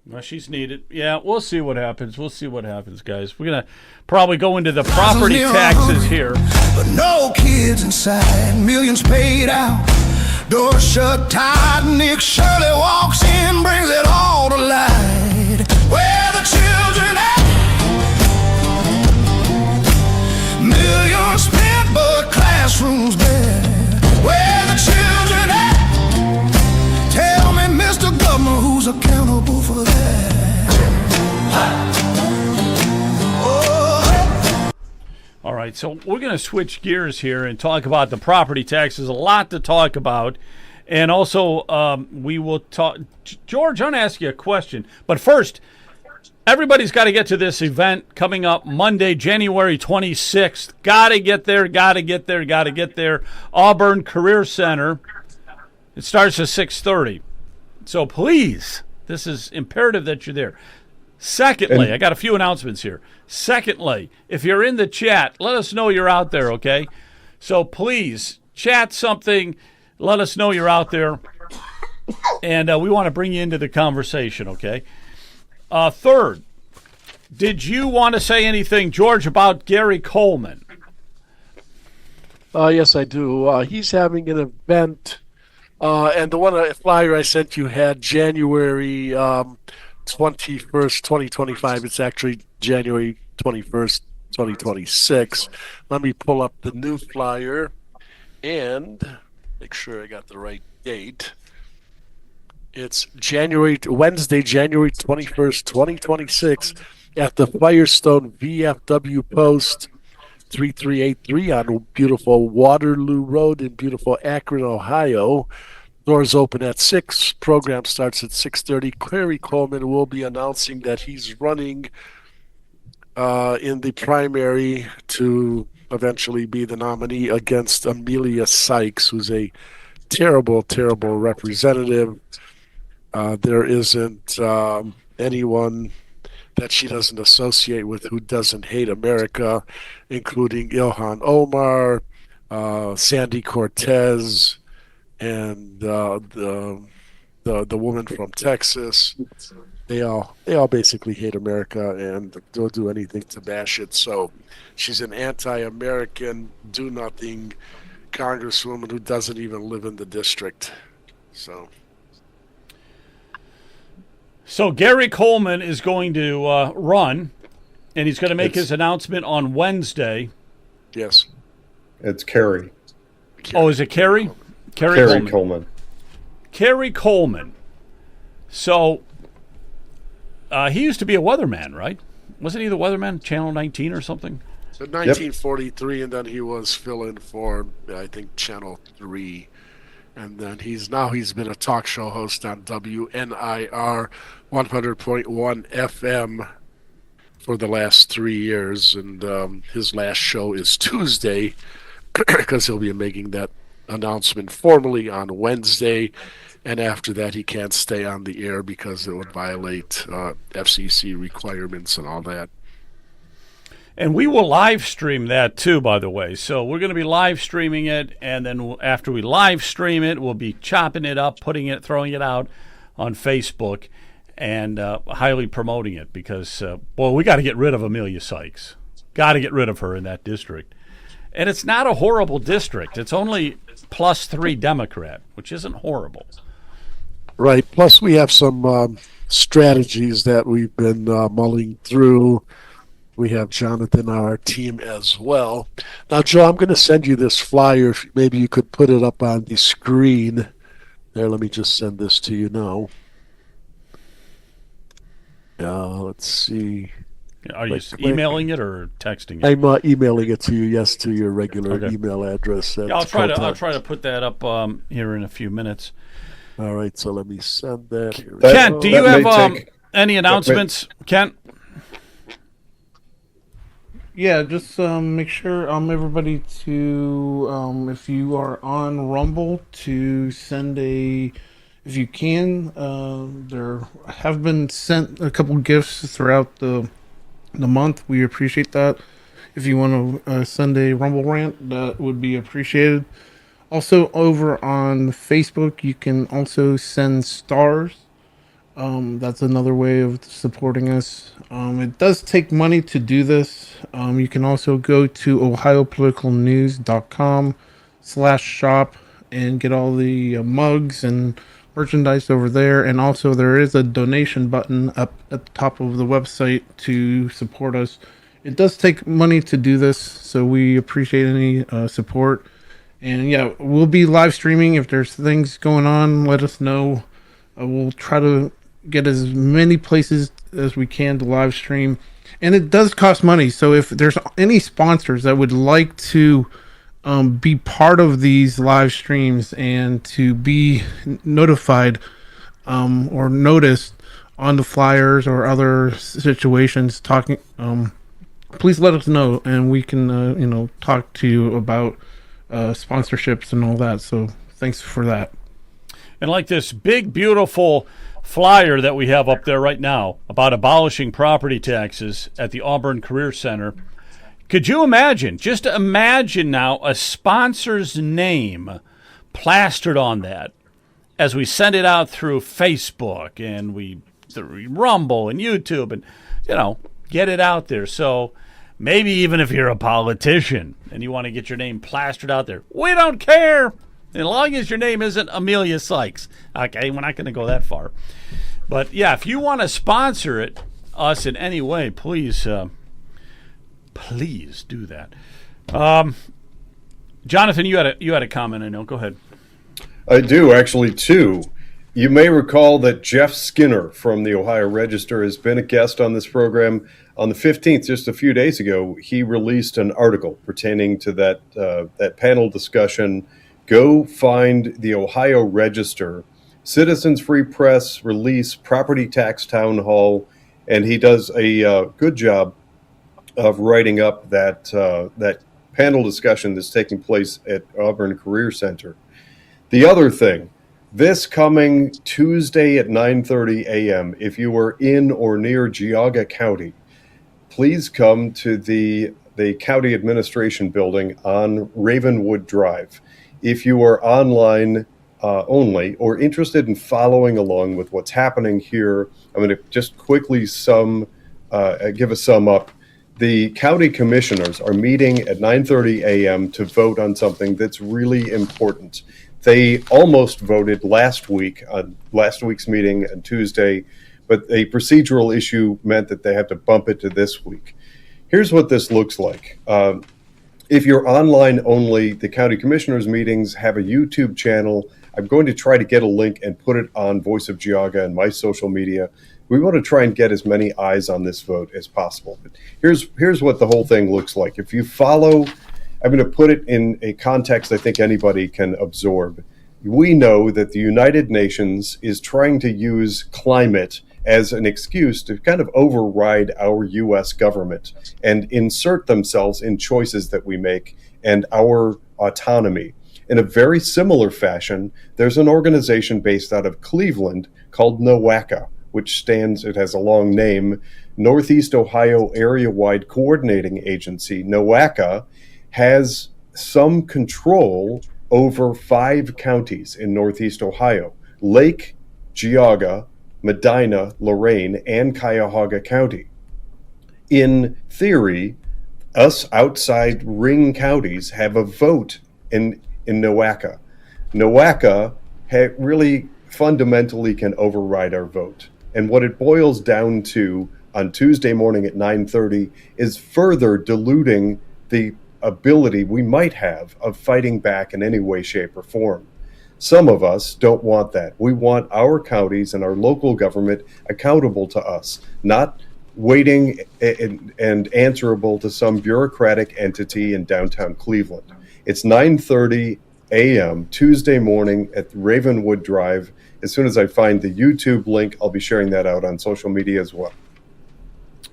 Well, she's needed. Yeah, we'll see what happens. We'll see what happens, guys. We're going to probably go into the property taxes here. But no kids inside, millions paid out. Door shut tight, Nick Shirley walks in, brings it all to light. Where the children at? Millions spent, but classrooms bare. Where the children at? Tell me, Mr. Governor, who's accountable for that? All right, so we're going to switch gears here and talk about the property taxes. A lot to talk about. And also, we will talk. George, I'm going to ask you a question. But first, everybody's got to get to this event coming up Monday, January 26th. Got to get there. Auburn Career Center. It starts at 6:30. So please, this is imperative that you're there. Secondly, I got a few announcements here. Secondly, if you're in the chat, let us know you're out there, okay? So please, chat something. Let us know you're out there. And we want to bring you into the conversation, okay? Third, did you want to say anything, George, about Gary Coleman? Yes, I do. He's having an event, and the flyer I sent you had January 21st, 2025. It's actually January 21st, 2026. Let me pull up the new flyer and make sure I got the right date. It's Wednesday, January 21st, 2026 at the Firestone VFW Post 3383 on beautiful Waterloo Road in beautiful Akron, Ohio. Doors open at 6. Program starts at 6:30. Gary Coleman will be announcing that he's running in the primary to eventually be the nominee against Amelia Sykes, who's a terrible, terrible representative. There isn't anyone that she doesn't associate with who doesn't hate America, including Ilhan Omar, Sandy Cortez, and the woman from Texas. They all basically hate America and they'll do anything to bash it. So she's an anti-American, do nothing congresswoman who doesn't even live in the district. So Gary Coleman is going to run, and he's going to make his announcement on Wednesday. Yes. It's Kerry. Oh, is it Kerry? Kerry Coleman. Kerry Coleman. So he used to be a weatherman, right? Wasn't he the weatherman, Channel 19 or something? So 1943, and then he was filling for, I think, Channel 3. And then he's been a talk show host on WNIR 100.1 FM for the last 3 years. And his last show is Tuesday because he'll be making that announcement formally on Wednesday. And after that, he can't stay on the air because it would violate FCC requirements and all that. And we will live stream that too, by the way. So we're going to be live streaming it, and then after we live stream it, we'll be chopping it up, throwing it out on Facebook, and highly promoting it because, we got to get rid of Amelia Sykes. Got to get rid of her in that district. And it's not a horrible district. It's only +3 Democrat, which isn't horrible. Right. Plus, we have some strategies that we've been mulling through. We have Jonathan on our team as well. Now, Joe, I'm going to send you this flyer. Maybe you could put it up on the screen. There, let me just send this to you now. Let's see. Are you emailing it or texting it? I'm emailing it to you, yes, to your regular email address. Yeah, I'll try to put that up here in a few minutes. All right, so let me send that. Kent, do you have any announcements, Kent? Yeah, just make sure everybody to if you are on Rumble to send if you can. There have been sent a couple gifts throughout the month. We appreciate that. If you want to send a Rumble rant, that would be appreciated. Also, over on Facebook, you can also send stars. That's another way of supporting us. It does take money to do this. You can also go to ohiopoliticalnews.com/shop and get all the mugs and merchandise over there. And also there is a donation button up at the top of the website to support us. It does take money to do this, so we appreciate any support. And yeah, we'll be live streaming. If there's things going on, let us know. We'll try to get as many places as we can to live stream. And it does cost money. So if there's any sponsors that would like to be part of these live streams and to be notified or noticed on the flyers or other situations talking, please let us know and we can, talk to you about sponsorships and all that. So thanks for that. And like this big, beautiful flyer that we have up there right now about abolishing property taxes at the Auburn Career Center. Could you imagine, just imagine now a sponsor's name plastered on that as we send it out through Facebook and through Rumble and YouTube and, get it out there. So maybe even if you're a politician and you want to get your name plastered out there, we don't care. As long as your name isn't Amelia Sykes. Okay, we're not going to go that far. But, yeah, if you want to sponsor us in any way, please do that. Jonathan, you had a comment, I know. Go ahead. I do, actually, too. You may recall that Jeff Skinner from the Ohio Register has been a guest on this program. On the 15th, just a few days ago, he released an article pertaining to that panel discussion. Go find the Ohio Register, Citizens Free Press release, property tax town hall, and he does a good job of writing up that panel discussion that's taking place at Auburn Career Center. The other thing, this coming Tuesday at 9:30 a.m., if you are in or near Geauga County, please come to the County Administration Building on Ravenwood Drive. If you are online, only, or interested in following along with what's happening here, I'm going to just quickly give a sum up. The county commissioners are meeting at 9:30 a.m. to vote on something that's really important. They almost voted last week's meeting on Tuesday, but a procedural issue meant that they had to bump it to this week. Here's what this looks like. If you're online only, the county commissioners meetings have a YouTube channel. I'm going to try to get a link and put it on Voice of Geauga and my social media. We want to try and get as many eyes on this vote as possible. But here's what the whole thing looks like. If you follow, I'm going to put it in a context I think anybody can absorb. We know that the United Nations is trying to use climate as an excuse to kind of override our U.S. government and insert themselves in choices that we make and our autonomy. In a very similar fashion, there's an organization based out of Cleveland called NOACA, which it has a long name, Northeast Ohio Area-Wide Coordinating Agency. NOACA has some control over 5 counties in Northeast Ohio: Lake, Geauga, Medina, Lorain, and Cuyahoga County. In theory, us outside ring counties have a vote in NOACA. NOACA really fundamentally can override our vote. And what it boils down to on Tuesday morning at 9:30 is further diluting the ability we might have of fighting back in any way, shape, or form. Some of us don't want that. We want our counties and our local government accountable to us, not waiting and answerable to some bureaucratic entity in downtown Cleveland. It's 9:30 a.m. Tuesday morning at Ravenwood Drive. As soon as I find the YouTube link, I'll be sharing that out on social media as well.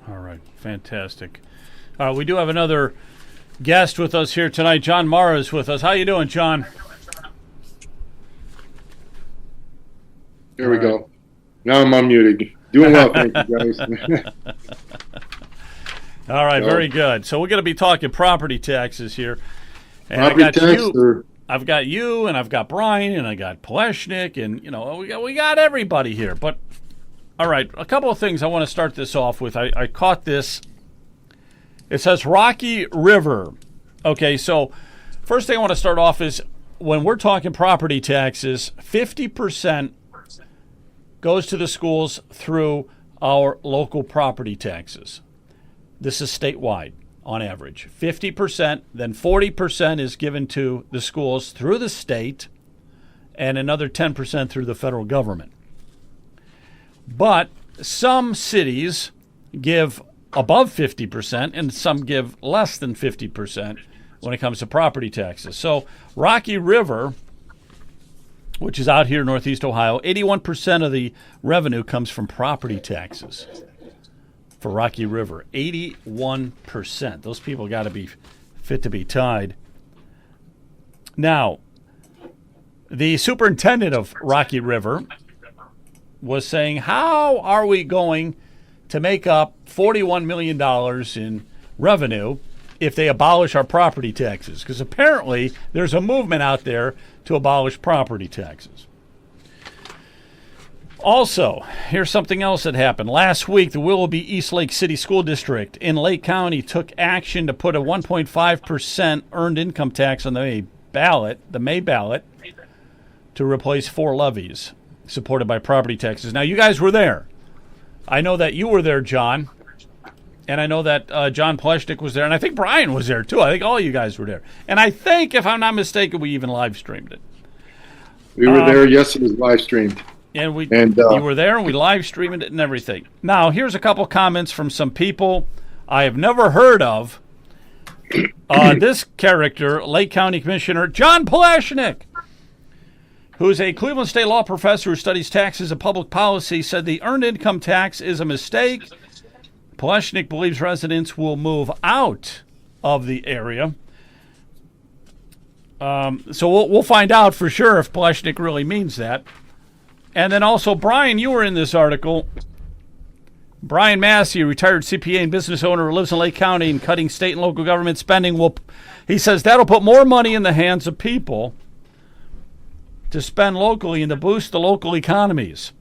All right, fantastic. We do have another guest with us here tonight. John Mara is with us. How you doing, John? There we go. Now I'm unmuted. Doing well, thank you, guys. All right, very good. So we're going to be talking property taxes here. And I've got you, and I've got Brian, and I got Pleshnik, and we got everybody here. But all right, a couple of things I want to start this off with. I caught this. It says Rocky River. Okay, so first thing I want to start off is when we're talking property taxes, 50% goes to the schools through our local property taxes. This is statewide on average. 50%, then 40% is given to the schools through the state, and another 10% through the federal government. But some cities give above 50%, and some give less than 50% when it comes to property taxes. So Rocky River, which is out here in Northeast Ohio, 81% of the revenue comes from property taxes for Rocky River. 81%. Those people got to be fit to be tied. Now, the superintendent of Rocky River was saying, how are we going to make up $41 million in revenue if they abolish our property taxes? Because apparently there's a movement out there to abolish property taxes. Also, here's something else that happened. Last week, the Willoughby East Lake City School District in Lake County took action to put a 1.5% earned income tax on the May ballot, to replace 4 levies supported by property taxes. Now, you guys were there. I know that you were there, John. And I know that John Pleshnik was there. And I think Brian was there, too. I think all you guys were there. And I think, if I'm not mistaken, we even live streamed it. We were there. Yes, it was live streamed. And you were there, and we live streamed it and everything. Now, here's a couple comments from some people I have never heard of. This character, Lake County Commissioner John Pleshnik, who's a Cleveland State law professor who studies taxes and public policy, said the earned income tax is a mistake. Pleshnik believes residents will move out of the area. So we'll find out for sure if Pleshnik really means that. And then also, Brian, you were in this article. Brian Massey, a retired CPA and business owner who lives in Lake County, and cutting state and local government spending he says that'll put more money in the hands of people. to spend locally and to boost the local economies.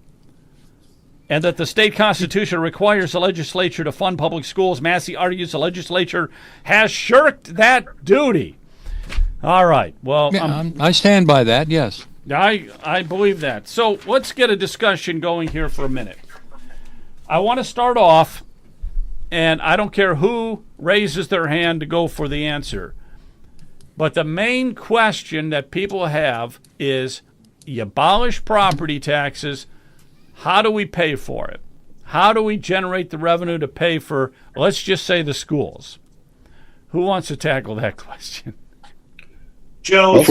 And that the state constitution requires the legislature to fund public schools. Massey argues the legislature has shirked that duty. All right. Well, yeah, I stand by that, yes. I believe that. So let's get a discussion going here for a minute. I want to start off, and I don't care who raises their hand to go for the answer, but the main question that people have is, you abolish property taxes, how do we pay for it? How do we generate the revenue to pay for, let's just say, the schools? Who wants to tackle that question? Joe,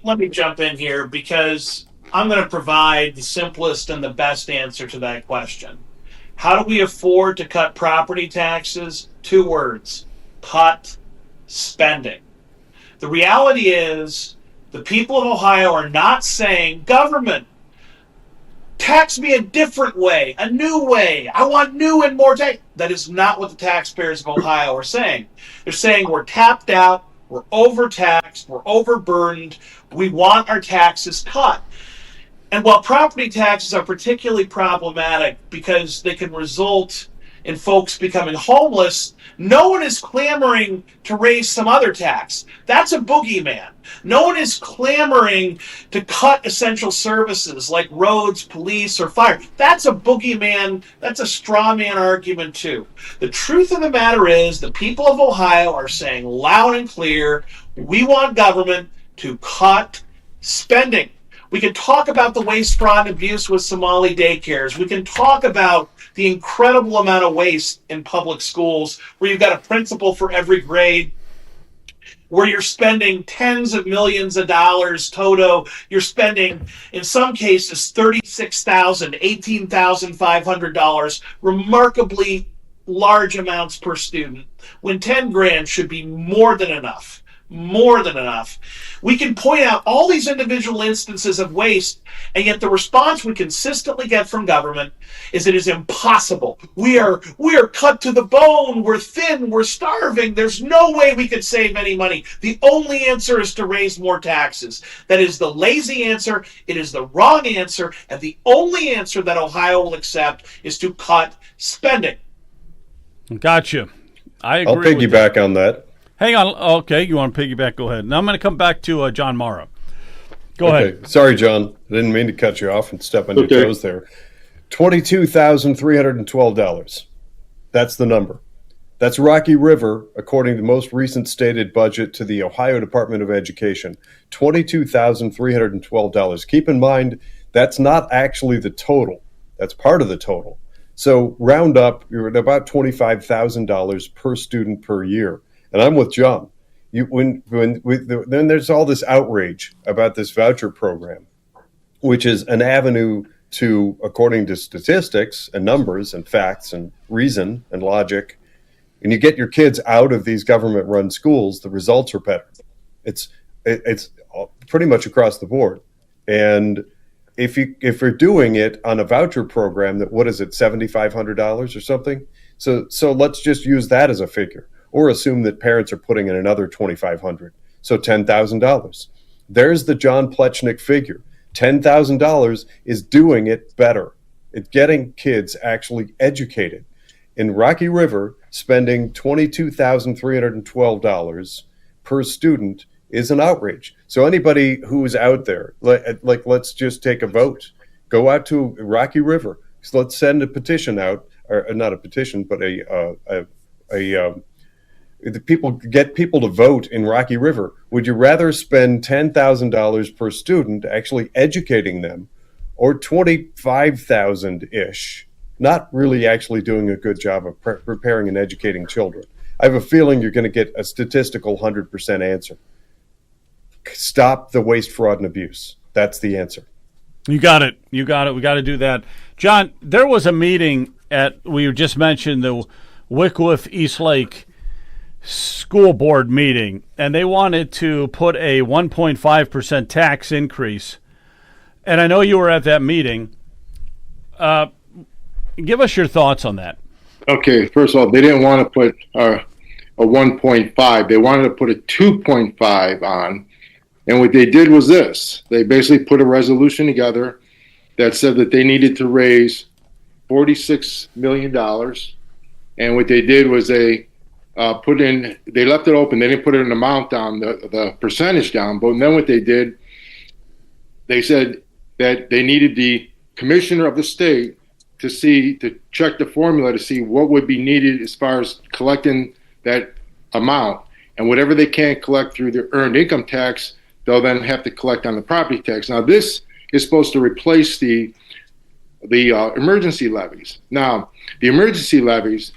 let me jump in here because I'm going to provide the simplest and the best answer to that question. How do we afford to cut property taxes? 2 words: cut spending. The reality is the people of Ohio are not saying, government, tax me a different way, a new way. I want new and more tax. That is not what the taxpayers of Ohio are saying. They're saying we're tapped out, we're overtaxed, we're overburdened, we want our taxes cut. And while property taxes are particularly problematic because they can result in folks becoming homeless, no one is clamoring to raise some other tax. That's a boogeyman. No one is clamoring to cut essential services like roads, police, or fire. That's a boogeyman. That's a straw man argument too. The truth of the matter is the people of Ohio are saying loud and clear, we want government to cut spending. We can talk about the waste, fraud, and abuse with Somali daycares. We can talk about the incredible amount of waste in public schools where you've got a principal for every grade, where you're spending tens of millions of dollars toto. You're spending, in some cases, $36,000, $18,500, remarkably large amounts per student, when 10 grand should be more than enough. More than enough. We can point out all these individual instances of waste, and yet the response we consistently get from government is it is impossible. We are cut to the bone. We're thin. We're starving. There's no way we could save any money. The only answer is to raise more taxes. That is the lazy answer. It is the wrong answer. And the only answer that Ohio will accept is to cut spending. Gotcha. I agree. I'll piggyback on that. Hang on. Okay, you want to piggyback? Go ahead. Now I'm going to come back to John Morrow. Go ahead. Sorry, John. I didn't mean to cut you off and step on your toes there. $22,312. That's the number. That's Rocky River, according to the most recent stated budget to the Ohio Department of Education. $22,312. Keep in mind, that's not actually the total. That's part of the total. So round up, you're at about $25,000 per student per year. And I'm with John. Then there's all this outrage about this voucher program, which is an avenue to, according to statistics and numbers and facts and reason and logic, and you get your kids out of these government-run schools, the results are better. It's pretty much across the board. And if you're doing it on a voucher program, that what is it, $7,500 or something? So let's just use that as a figure. Or assume that parents are putting in another $2,500, so $10,000. There's the John Plechnik figure. $10,000 is doing it better. It's getting kids actually educated. In Rocky River, spending $22,312 per student is an outrage. So anybody who's out there, like let's just take a vote. Go out to Rocky River. So let's send a petition out, or not a petition, but the people get people to vote in Rocky River. Would you rather spend $10,000 per student actually educating them, or $25,000-ish, not really actually doing a good job of preparing and educating children? I have a feeling you're going to get a statistical 100% answer. Stop the waste, fraud, and abuse. That's the answer. You got it. We got to do that. John, there was a meeting we just mentioned the Wickliffe East Lake school board meeting, and they wanted to put a 1.5% tax increase. And I know you were at that meeting. Give us your thoughts on that. Okay, first of all, they didn't want to put a 1.5. They wanted to put a 2.5 on. And what they did was this. They basically put a resolution together that said that they needed to raise $46 million. And what they did was they they left it open. They didn't put an amount down, the percentage down. But then what they did, they said that they needed the commissioner of the state to check the formula to see what would be needed as far as collecting that amount. And whatever they can't collect through the earned income tax, they'll then have to collect on the property tax. Now, this is supposed to replace the emergency levies. Now, the emergency levies,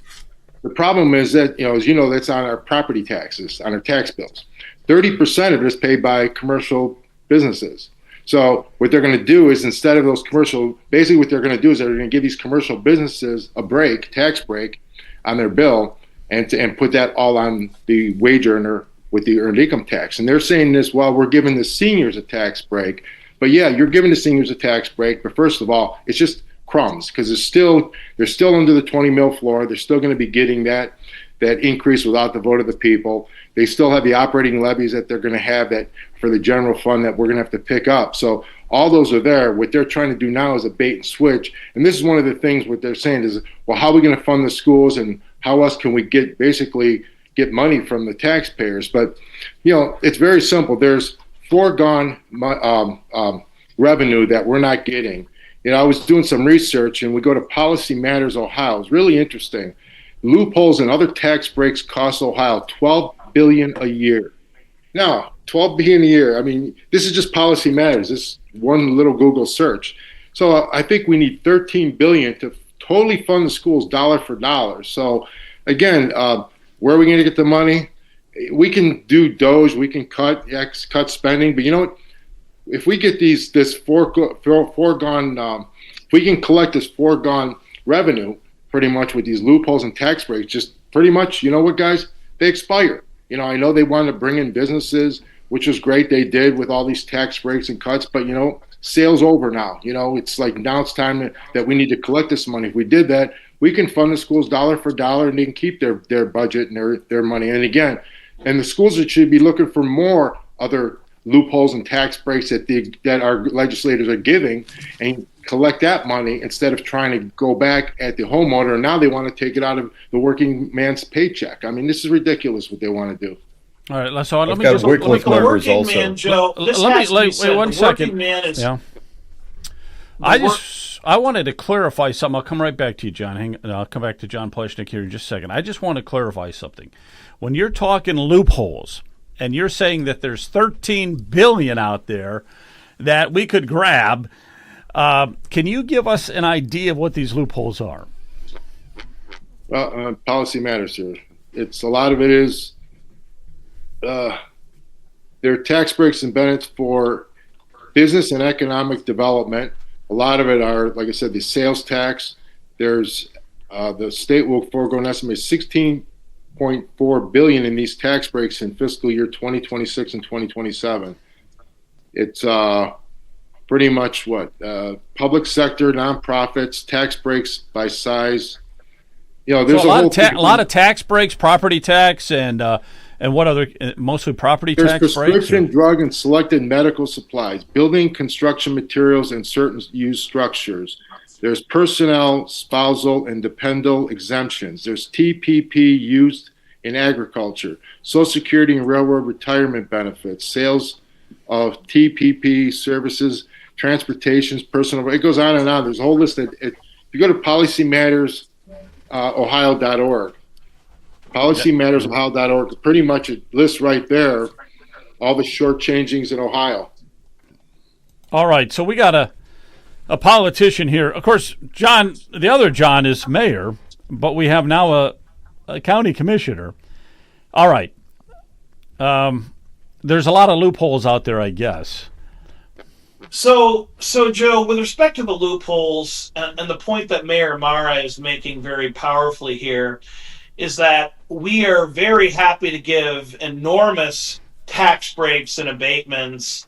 the problem is that, as you know, that's on our property taxes, on our tax bills. 30% of it is paid by commercial businesses. So what they're going to do is, instead of those commercial, basically what they're going to do is they're going to give these commercial businesses a tax break on their bill, and put that all on the wage earner with the earned income tax. And they're saying this, well, we're giving the seniors a tax break. But yeah, you're giving the seniors a tax break. But first of all, it's just crumbs, because they're still under the 20 mil floor. They're still going to be getting that increase without the vote of the people. They still have the operating levies that they're going to have that for the general fund that we're going to have to pick up. So all those are there. What they're trying to do now is a bait and switch. And this is one of the things what they're saying is, well, how are we going to fund the schools, and how else can we get money from the taxpayers? But, it's very simple. There's foregone revenue that we're not getting. I was doing some research, and we go to Policy Matters Ohio. It's really interesting. Loopholes and other tax breaks cost Ohio $12 billion a year. Now, $12 billion a year. I mean, this is just Policy Matters. This one little Google search. So I think we need $13 billion to totally fund the schools dollar for dollar. So again, where are we going to get the money? We can do DOGE, we can cut spending, but you know what? If we get this foregone, if we can collect this foregone revenue pretty much with these loopholes and tax breaks, just pretty much, you know what, guys? They expire. I know they wanted to bring in businesses, which was great. They did with all these tax breaks and cuts, but sale's over now. It's like now it's time that we need to collect this money. If we did that, we can fund the schools dollar for dollar, and they can keep their budget and their money. And again, the schools should be looking for more other loopholes and tax breaks that our legislators are giving, and collect that money instead of trying to go back at the homeowner. And now they want to take it out of the working man's paycheck. I mean, this is ridiculous what they want to do. All right, so let me got Wycliffe numbers working also. man, Joe, this Let has to be me said. wait one The second. working man is I wanted to clarify something. I'll come right back to you, John. I'll come back to John Pleshnick here in just a second. I just want to clarify something. When you're talking loopholes, and you're saying that there's $13 billion out there that we could grab, can you give us an idea of what these loopholes are? Well, Policy Matters here. A lot of it is there are tax breaks and benefits for business and economic development. A lot of it are, like I said, the sales tax. There's the state will forego an estimated $16.4 billion in these tax breaks in fiscal year 2026 and 2027. It's pretty much public sector, nonprofits, tax breaks by size. There's a lot of tax breaks, property tax, and what other, mostly property There's tax breaks? There's prescription drug and selected medical supplies, building construction materials and certain used structures. There's personnel, spousal, and dependent exemptions. There's TPP used in agriculture, Social Security and railroad retirement benefits, sales of TPP services, transportations, personal. It goes on and on. There's a whole list. If you go to PolicyMattersOhio.org, PolicyMattersOhio.org, pretty much it lists right there all the shortchangings in Ohio. All right, so we got a politician here. Of course, John, the other John is mayor, but we have now a county commissioner. All right. There's a lot of loopholes out there, I guess. So Joe, with respect to the loopholes and the point that Mayor Mara is making very powerfully here is that we are very happy to give enormous tax breaks and abatements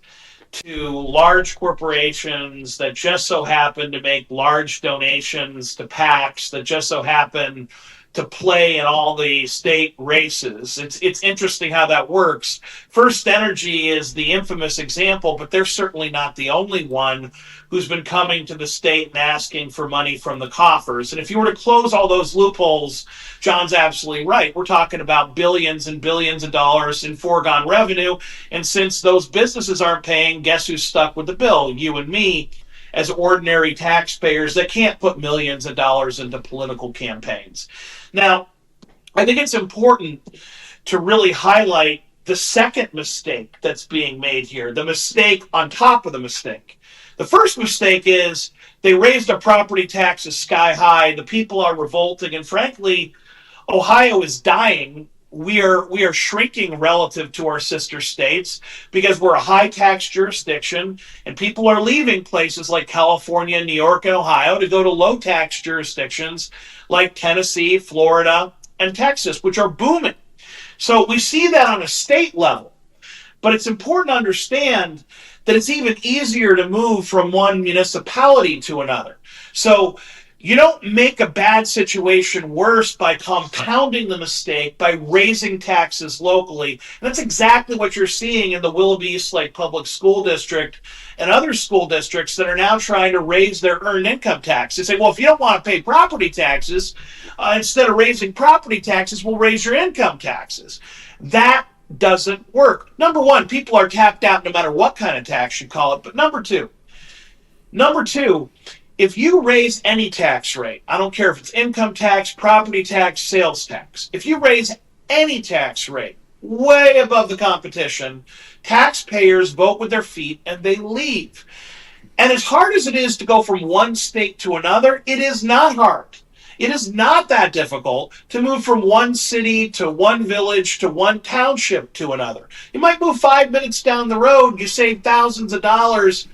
to large corporations that just so happen to make large donations to PACs, that just so happen to play in all the state races. It's interesting how that works. First Energy is the infamous example, but they're certainly not the only one who's been coming to the state and asking for money from the coffers. And if you were to close all those loopholes, John's absolutely right. We're talking about billions and billions of dollars in foregone revenue. And since those businesses aren't paying, guess who's stuck with the bill? You and me, as ordinary taxpayers that can't put millions of dollars into political campaigns. Now, I think it's important to really highlight the second mistake that's being made here, the mistake on top of the mistake. The first mistake is they raised our property taxes sky high. The people are revolting, and frankly, Ohio is dying. We are shrinking relative to our sister states because we're a high tax jurisdiction, and people are leaving places like California, New York, and Ohio to go to low tax jurisdictions like Tennessee, Florida, and Texas, which are booming. So we see that on a state level. But it's important to understand that it's even easier to move from one municipality to another. So you don't make a bad situation worse by compounding the mistake by raising taxes locally. And that's exactly what you're seeing in the Willoughby East Lake Public School District and other school districts that are now trying to raise their earned income tax. They say, well, if you don't want to pay property taxes, instead of raising property taxes, we'll raise your income taxes. That doesn't work. Number one, people are tapped out no matter what kind of tax you call it. But number two, if you raise any tax rate, I don't care if it's income tax, property tax, sales tax, if you raise any tax rate way above the competition, taxpayers vote with their feet and they leave. And as hard as it is to go from one state to another, it is not hard. It is not that difficult to move from one city to one village to one township to another. You might move 5 minutes down the road, you save thousands of dollars.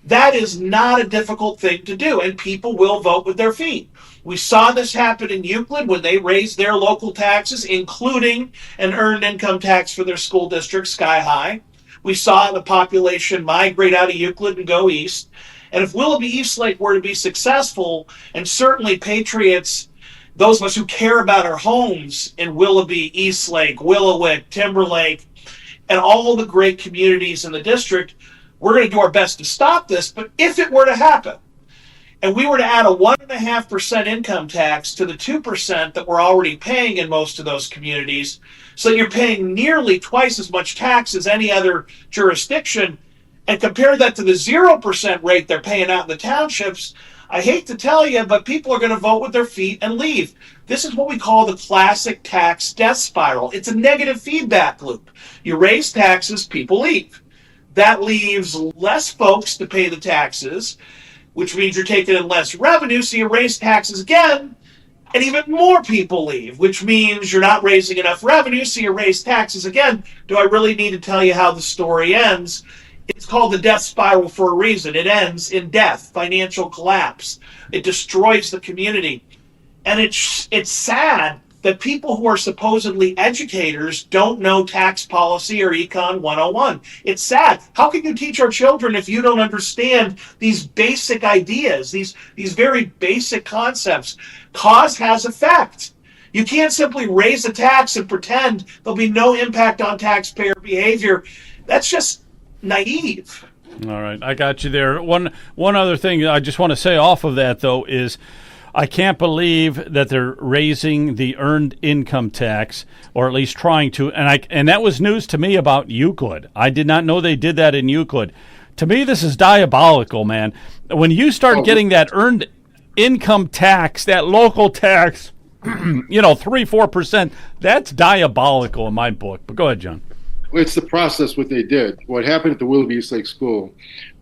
That is not a difficult thing to do, and people will vote with their feet. We saw this happen in Euclid when they raised their local taxes, including an earned income tax for their school district sky high. We saw the population migrate out of Euclid and go east. And if Willoughby East Lake were to be successful, and certainly patriots, those of us who care about our homes in Willoughby, East Lake, Willowick, Timberlake, and all the great communities in the district, we're going to do our best to stop this. But if it were to happen, and we were to add a 1.5% income tax to the 2% that we're already paying in most of those communities, so you're paying nearly twice as much tax as any other jurisdiction, and compare that to the 0% rate they're paying out in the townships, I hate to tell you, but people are going to vote with their feet and leave. This is what we call the classic tax death spiral. It's a negative feedback loop. You raise taxes, people leave. That leaves less folks to pay the taxes, which means you're taking in less revenue, so you raise taxes again, and even more people leave, which means you're not raising enough revenue, so you raise taxes again. Do I really need to tell you how the story ends? It's called the death spiral for a reason. It ends in death, financial collapse. It destroys the community. And it's sad that people who are supposedly educators don't know tax policy or Econ 101. It's sad. How can you teach our children if you don't understand these basic ideas, these very basic concepts? Cause has effect. You can't simply raise a tax and pretend there'll be no impact on taxpayer behavior. That's just naive. All right, I got you there. One other thing I just want to say off of that, though, is I can't believe that they're raising the earned income tax, or at least trying to. And that was news to me about Euclid. I did not know they did that in Euclid. To me, this is diabolical, man. When you start getting that earned income tax, that local tax, 3-4%, that's diabolical in my book. But go ahead, John. It's the process, what they did. What happened at the Willoughby East Lake School,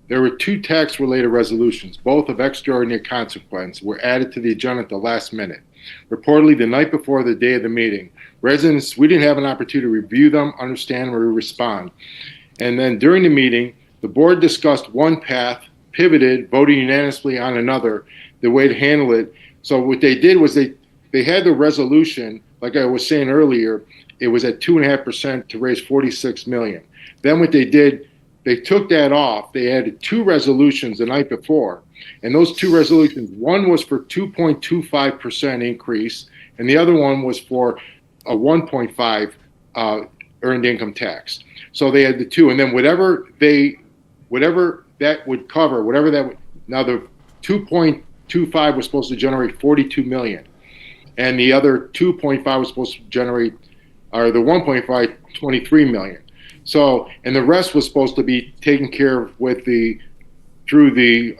there were 2 tax-related resolutions, both of extraordinary consequence, were added to the agenda at the last minute. Reportedly, the night before the day of the meeting, residents, we didn't have an opportunity to review them, understand, or respond. And then during the meeting, the board discussed one path, pivoted, voted unanimously on another, the way to handle it. So what they did was they had the resolution, like I was saying earlier, it was at 2.5% to raise $46 million. Then what they did, they took that off. They added 2 resolutions the night before, And those two resolutions, one was for 2.25% increase, and the other one was for a 1.5 earned income tax. So they had the two, and then whatever that would cover, now the 2.25 was supposed to generate 42 million, and the other 2.5 was supposed to generate, or the 1.5, 23 million. So, and the rest was supposed to be taken care of through the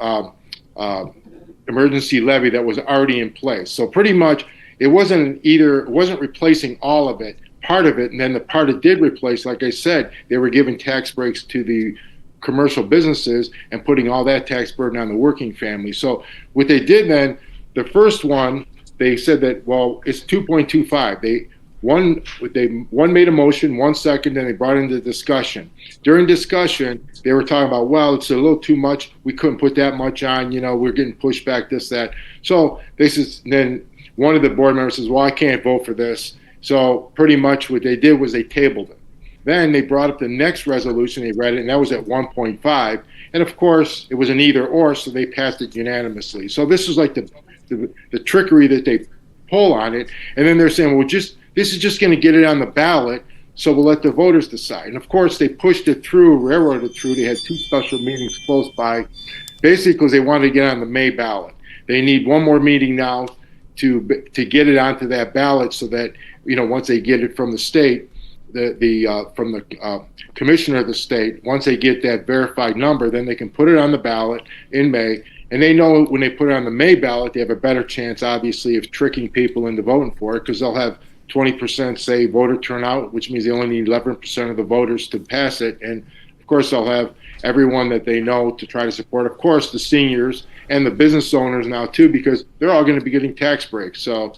emergency levy that was already in place. So pretty much it wasn't replacing all of it, part of it, and then the part it did replace, like I said, they were giving tax breaks to the commercial businesses and putting all that tax burden on the working family. So what they did then, the first one, they said that, well, it's 2.25. One made a motion, 1 second, then they brought into discussion. During discussion, they were talking about, well, it's a little too much. We couldn't put that much on. We're getting pushed back, this, that. So then one of the board members says, well, I can't vote for this. So pretty much what they did was they tabled it. Then they brought up the next resolution. They read it, and that was at 1.5. And of course, it was an either or, so they passed it unanimously. So this is like the trickery that they pull on it. And then they're saying, well, this is just going to get it on the ballot, so we'll let the voters decide. And of course, they pushed it through, railroaded it through. They had two special meetings close by, basically because they wanted to get on the May ballot. They need one more meeting now to get it onto that ballot, so that once they get it from the state, from the commissioner of the state, once they get that verified number, then they can put it on the ballot in May. And they know when they put it on the May ballot, they have a better chance, obviously, of tricking people into voting for it, because they'll have 20% say voter turnout, which means they only need 11% of the voters to pass it. And of course, they'll have everyone that they know to try to support. Of course, the seniors and the business owners now too, because they're all going to be getting tax breaks. So,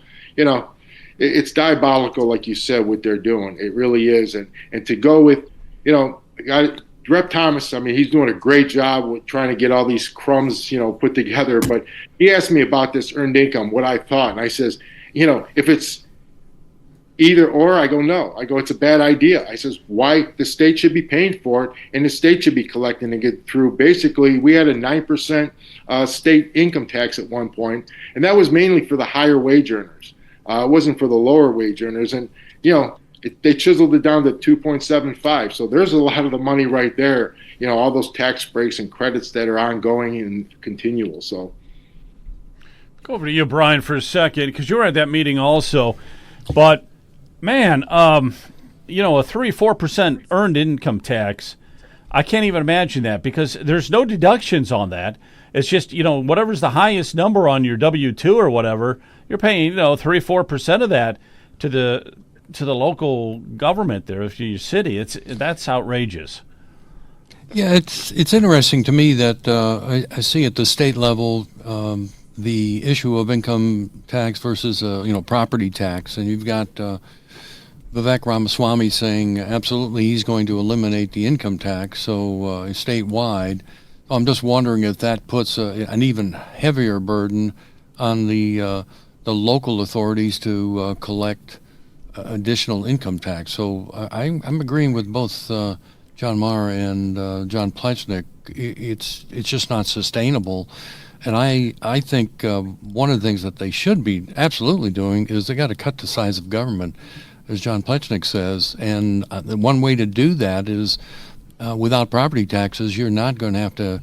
it's diabolical, like you said, what they're doing. It really is. And to go with, Rep. Thomas, I mean, he's doing a great job with trying to get all these crumbs, put together. But he asked me about this earned income, what I thought. And I says, if it's either or, I go, no. I go, it's a bad idea. I says, why? The state should be paying for it, and the state should be collecting to get through. Basically, we had a 9% state income tax at one point, and that was mainly for the higher wage earners. It wasn't for the lower wage earners. And, they chiseled it down to 2.75. So there's a lot of the money right there, all those tax breaks and credits that are ongoing and continual. So go over to you, Brian, for a second, because you were at that meeting also. But, man, a 3-4% earned income tax, I can't even imagine that, because there's no deductions on that. It's just, whatever's the highest number on your W-2 or whatever, you're paying, 3-4% of that to the local government there, to your city. That's outrageous. Yeah, it's interesting to me that I see at the state level the issue of income tax versus property tax, and you've got Vivek Ramaswamy saying absolutely he's going to eliminate the income tax, so statewide. I'm just wondering if that puts an even heavier burden on the local authorities to collect additional income tax. So I'm agreeing with both John Marr and John Plechnik. It's just not sustainable. And I think one of the things that they should be absolutely doing is they got to cut the size of government, as John Plechnik says. And one way to do that is without property taxes, you're not going to have to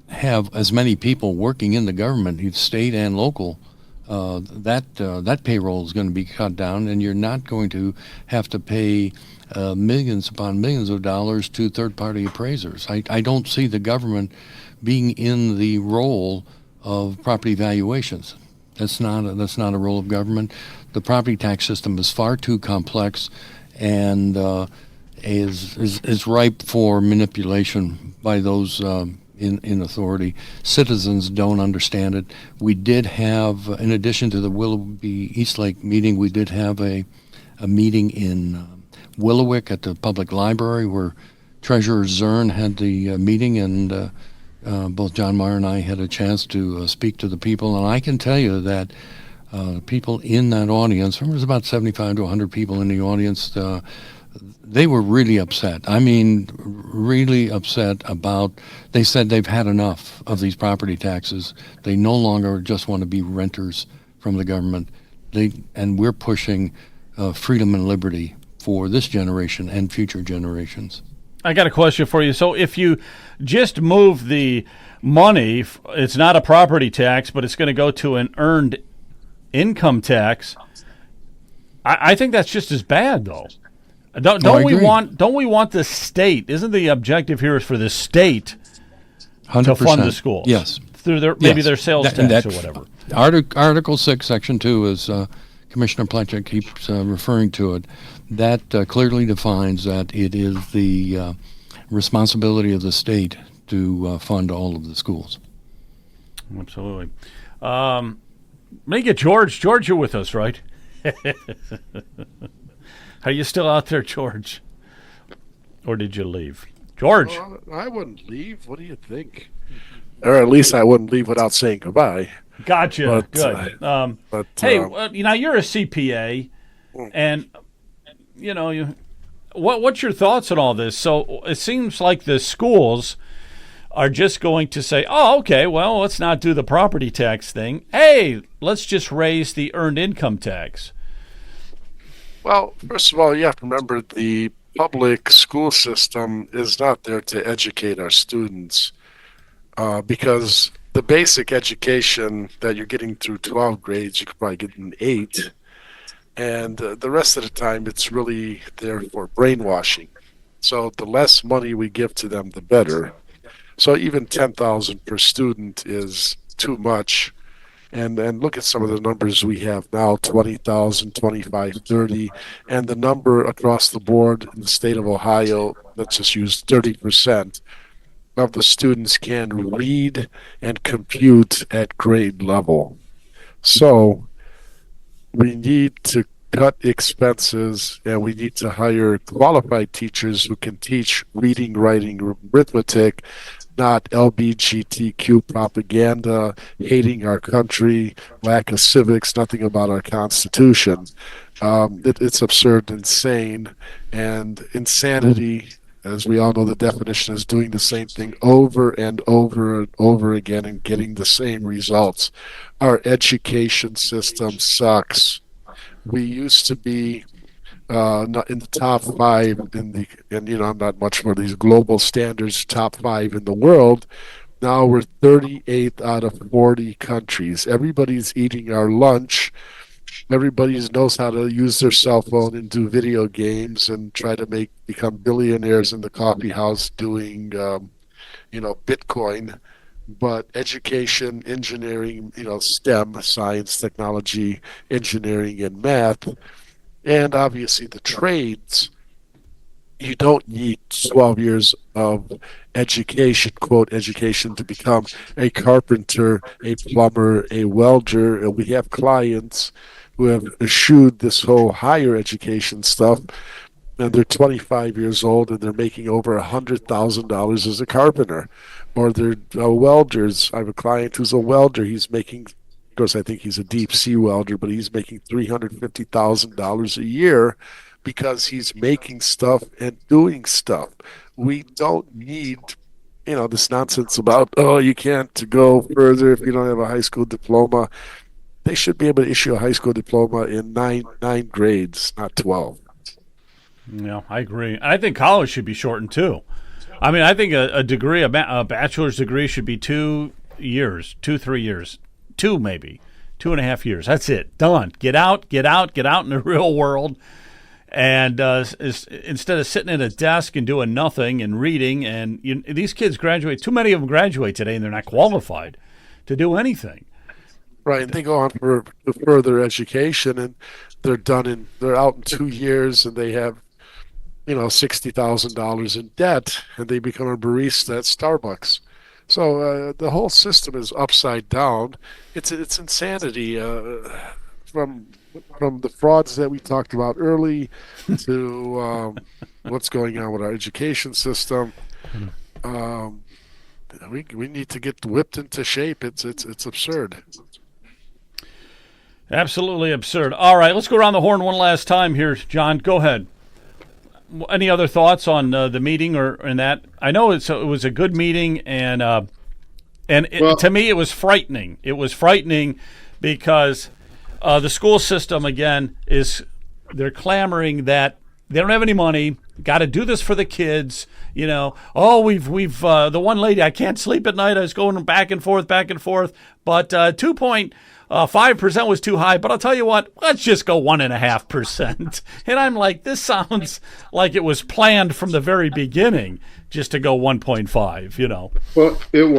have as many people working in the government, state and local. That payroll is going to be cut down, and you're not going to have to pay millions upon millions of dollars to third-party appraisers. I don't see the government being in the role of property valuations. That's not a role of government. The property tax system is far too complex, and is ripe for manipulation by those in authority. Citizens don't understand it. We did have, in addition to the Willoughby Eastlake meeting, we did have a meeting in Willowick at the public library where Treasurer Zern had the meeting, and both John Marr and I had a chance to speak to the people. And I can tell you that people in that audience, there was about 75 to 100 people in the audience, they were really upset. I mean, really upset about, they said they've had enough of these property taxes. They no longer just want to be renters from the government. And we're pushing freedom and liberty for this generation and future generations. I got a question for you. So if you just move the money, it's not a property tax, but it's going to go to an earned income tax. I think that's just as bad, though. Don't we want the state? Isn't the objective here is for the state 100%. to fund the schools? Yes, through their sales tax or whatever. Article 6, Section 2, as Commissioner Pletcher keeps referring to it, that clearly defines that it is the responsibility of the state to fund all of the schools. Absolutely. Let me get George. George, you're with us, right? Are you still out there, George? Or did you leave? George. I wouldn't leave. What do you think? Or at least I wouldn't leave without saying goodbye. Gotcha. But, good. Hey, you're a CPA, and what's your thoughts on all this? So it seems like the schools are just going to say, "Oh, okay, well, let's not do the property tax thing. Hey, let's just raise the earned income tax." Well, first of all, you have to remember the public school system is not there to educate our students because the basic education that you're getting through 12 grades, you could probably get in 8. And the rest of the time, it's really there for brainwashing. So the less money we give to them, the better. So even $10,000 per student is too much. And look at some of the numbers we have now, 20,000, 25, 30. And the number across the board in the state of Ohio, let's just use 30% of the students can read and compute at grade level. So we need to cut expenses, and we need to hire qualified teachers who can teach reading, writing, arithmetic, not LGBTQ propaganda, hating our country, lack of civics, nothing about our Constitution. It's absurd, insane, and insanity, as we all know the definition, is doing the same thing over and over and over again and getting the same results. Our education system sucks. We used to be not in the top 5 I'm not much for these global standards, top 5 in the world. Now we're 38th out of 40 countries. Everybody's eating our lunch. Everybody knows how to use their cell phone and do video games and try to become billionaires in the coffee house doing, Bitcoin. But education, engineering, STEM, science, technology, engineering, and math, and obviously the trades, you don't need 12 years of education, quote, education, to become a carpenter, a plumber, a welder. And we have clients who have eschewed this whole higher education stuff, and they're 25 years old and they're making over $100,000 as a carpenter. Or they're welders. I have a client who's a welder. He's making, of course, I think he's a deep sea welder, but he's making $350,000 a year because he's making stuff and doing stuff. We don't need, this nonsense about, you can't go further if you don't have a high school diploma. They should be able to issue a high school diploma in nine grades, not 12. Yeah, I agree. I think college should be shortened too. I mean, I think a degree, a bachelor's degree should be 2 years, 3 years, 2 maybe, 2.5 years. That's it. Done. Get out in the real world. And instead of sitting at a desk and doing nothing and reading, and these kids graduate, too many of them graduate today and they're not qualified to do anything. Right, and they go on for further education, and they're out in 2 years, and they have $60,000 in debt, and they become a barista at Starbucks. So the whole system is upside down. It's insanity from the frauds that we talked about early to what's going on with our education system. We need to get whipped into shape. It's absurd. Absolutely absurd. All right, let's go around the horn one last time here, John. Go ahead. any other thoughts on the meeting or in that? I know it was a good meeting, and to me it was frightening. It was frightening because the school system again they're clamoring that they don't have any money. Got to do this for the kids. We've the one lady, I can't sleep at night. I was going back and forth, but 2.5% was too high. But I'll tell you what, let's just go 1.5%. And I'm like, this sounds like it was planned from the very beginning, just to go 1.5. Well, it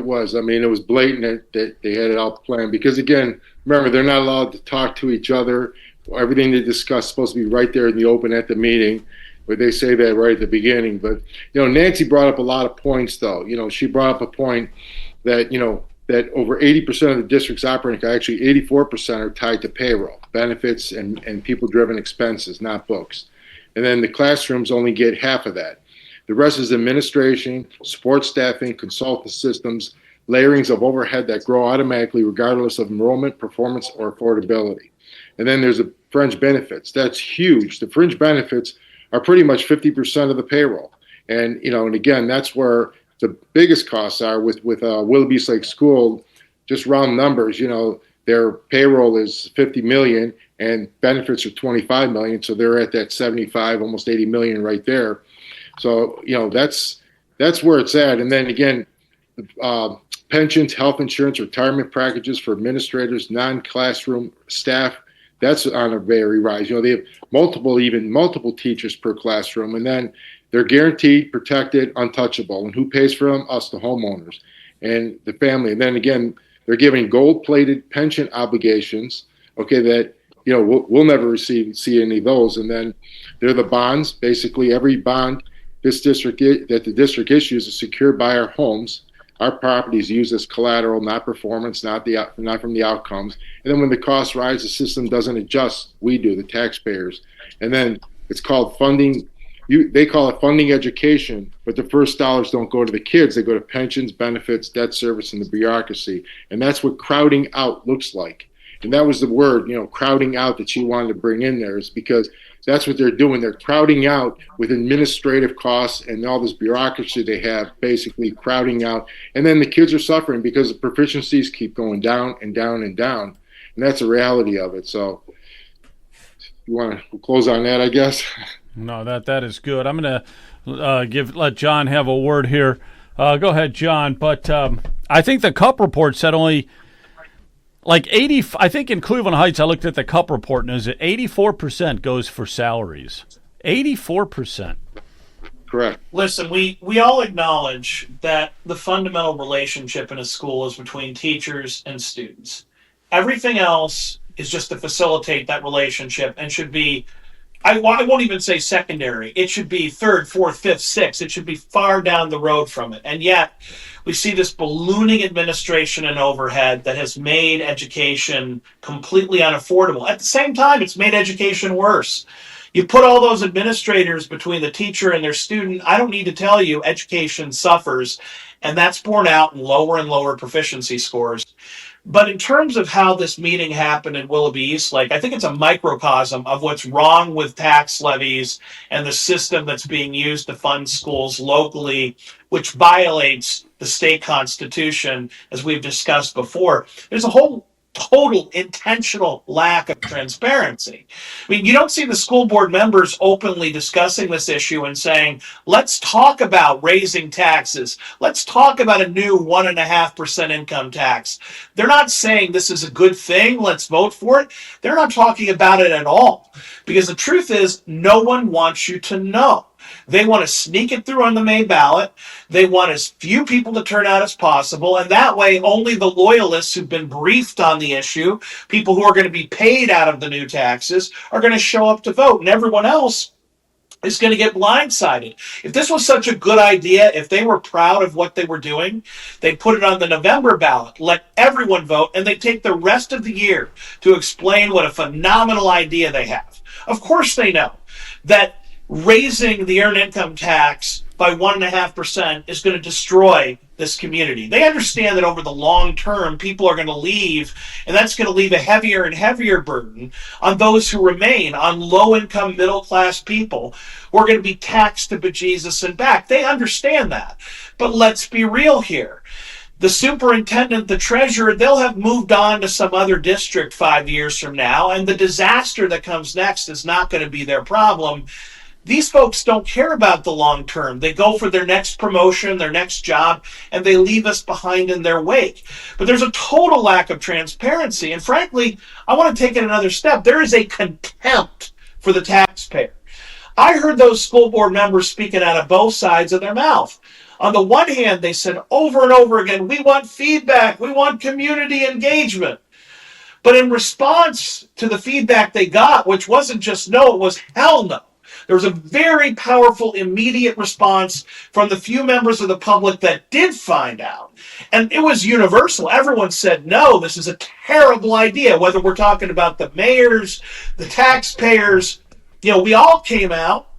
was. I mean, it was blatant that they had it all planned because, again, remember, they're not allowed to talk to each other. Everything they discuss is supposed to be right there in the open at the meeting. But they say that right at the beginning. But, Nancy brought up a lot of points, though. She brought up a point that, that over 80% of the district's operating, actually 84% are tied to payroll, benefits, and people-driven expenses, not books. And then the classrooms only get half of that. The rest is administration, support staffing, consultant systems, layerings of overhead that grow automatically regardless of enrollment, performance, or affordability. And then there's the fringe benefits. That's huge. The fringe benefits are pretty much 50% of the payroll. And, and again, that's where the biggest costs are with Willoughby's Lake School. Just round numbers, their payroll is $50 million and benefits are $25 million. So they're at that 75, almost 80 million right there. So, that's where it's at. And then again, pensions, health insurance, retirement packages for administrators, non-classroom staff, that's on a very rise. They have multiple teachers per classroom, and then they're guaranteed, protected, untouchable. And who pays for them? Us, the homeowners, and the family. And then again, they're giving gold-plated pension obligations. Okay, that we'll never see any of those. And then they're the bonds. Basically, every bond that the district issues is secured by our homes. Our property is used as collateral, not performance, not from the outcomes. And then when the costs rise, the system doesn't adjust. We do, the taxpayers. And then it's called funding. They call it funding education, but the first dollars don't go to the kids. They go to pensions, benefits, debt service, and the bureaucracy. And that's what crowding out looks like. And that was the word, crowding out that she wanted to bring in there, is because that's what they're doing. They're crowding out with administrative costs and all this bureaucracy they have, basically crowding out. And then the kids are suffering because the proficiencies keep going down and down and down. And that's the reality of it. So you want to close on that, I guess? No, that is good. I'm going to let John have a word here. Go ahead, John. But I think the CUP report said only like 80. I think in Cleveland Heights, I looked at the CUP report, and it was 84% goes for salaries. 84%. Correct. Listen, we all acknowledge that the fundamental relationship in a school is between teachers and students. Everything else is just to facilitate that relationship and should be, I won't even say secondary. It should be third, fourth, fifth, sixth. It should be far down the road from it. And yet we see this ballooning administration and overhead that has made education completely unaffordable. At the same time, it's made education worse. You put all those administrators between the teacher and their student, I don't need to tell you, education suffers, and that's borne out in lower and lower proficiency scores. But in terms of how this meeting happened in Willoughby Eastlake, I think it's a microcosm of what's wrong with tax levies and the system that's being used to fund schools locally, which violates the state constitution, as we've discussed before. There's a whole total intentional lack of transparency. I mean, you don't see the school board members openly discussing this issue and saying, let's talk about raising taxes. Let's talk about a new 1.5% income tax. They're not saying this is a good thing. Let's vote for it. They're not talking about it at all, because the truth is no one wants you to know. They want to sneak it through on the May ballot. They want as few people to turn out as possible. And that way, only the loyalists who've been briefed on the issue, people who are going to be paid out of the new taxes, are going to show up to vote. And everyone else is going to get blindsided. If this was such a good idea, if they were proud of what they were doing, they'd put it on the November ballot, let everyone vote, and they'd take the rest of the year to explain what a phenomenal idea they have. Of course they know that raising the earned income tax by 1.5% is going to destroy this community. They understand that over the long term, people are going to leave, and that's going to leave a heavier and heavier burden on those who remain, on low-income, middle-class people who are going to be taxed to bejesus and back. They understand that. But let's be real here. The superintendent, the treasurer, they'll have moved on to some other district 5 years from now, and the disaster that comes next is not going to be their problem. These folks don't care about the long term. They go for their next promotion, their next job, and they leave us behind in their wake. But there's a total lack of transparency. And frankly, I want to take it another step. There is a contempt for the taxpayer. I heard those school board members speaking out of both sides of their mouth. On the one hand, they said over and over again, we want feedback, we want community engagement. But in response to the feedback they got, which wasn't just no, it was hell no. There was a very powerful immediate response from the few members of the public that did find out. And it was universal. Everyone said, no, this is a terrible idea, whether we're talking about the mayors, the taxpayers. We all came out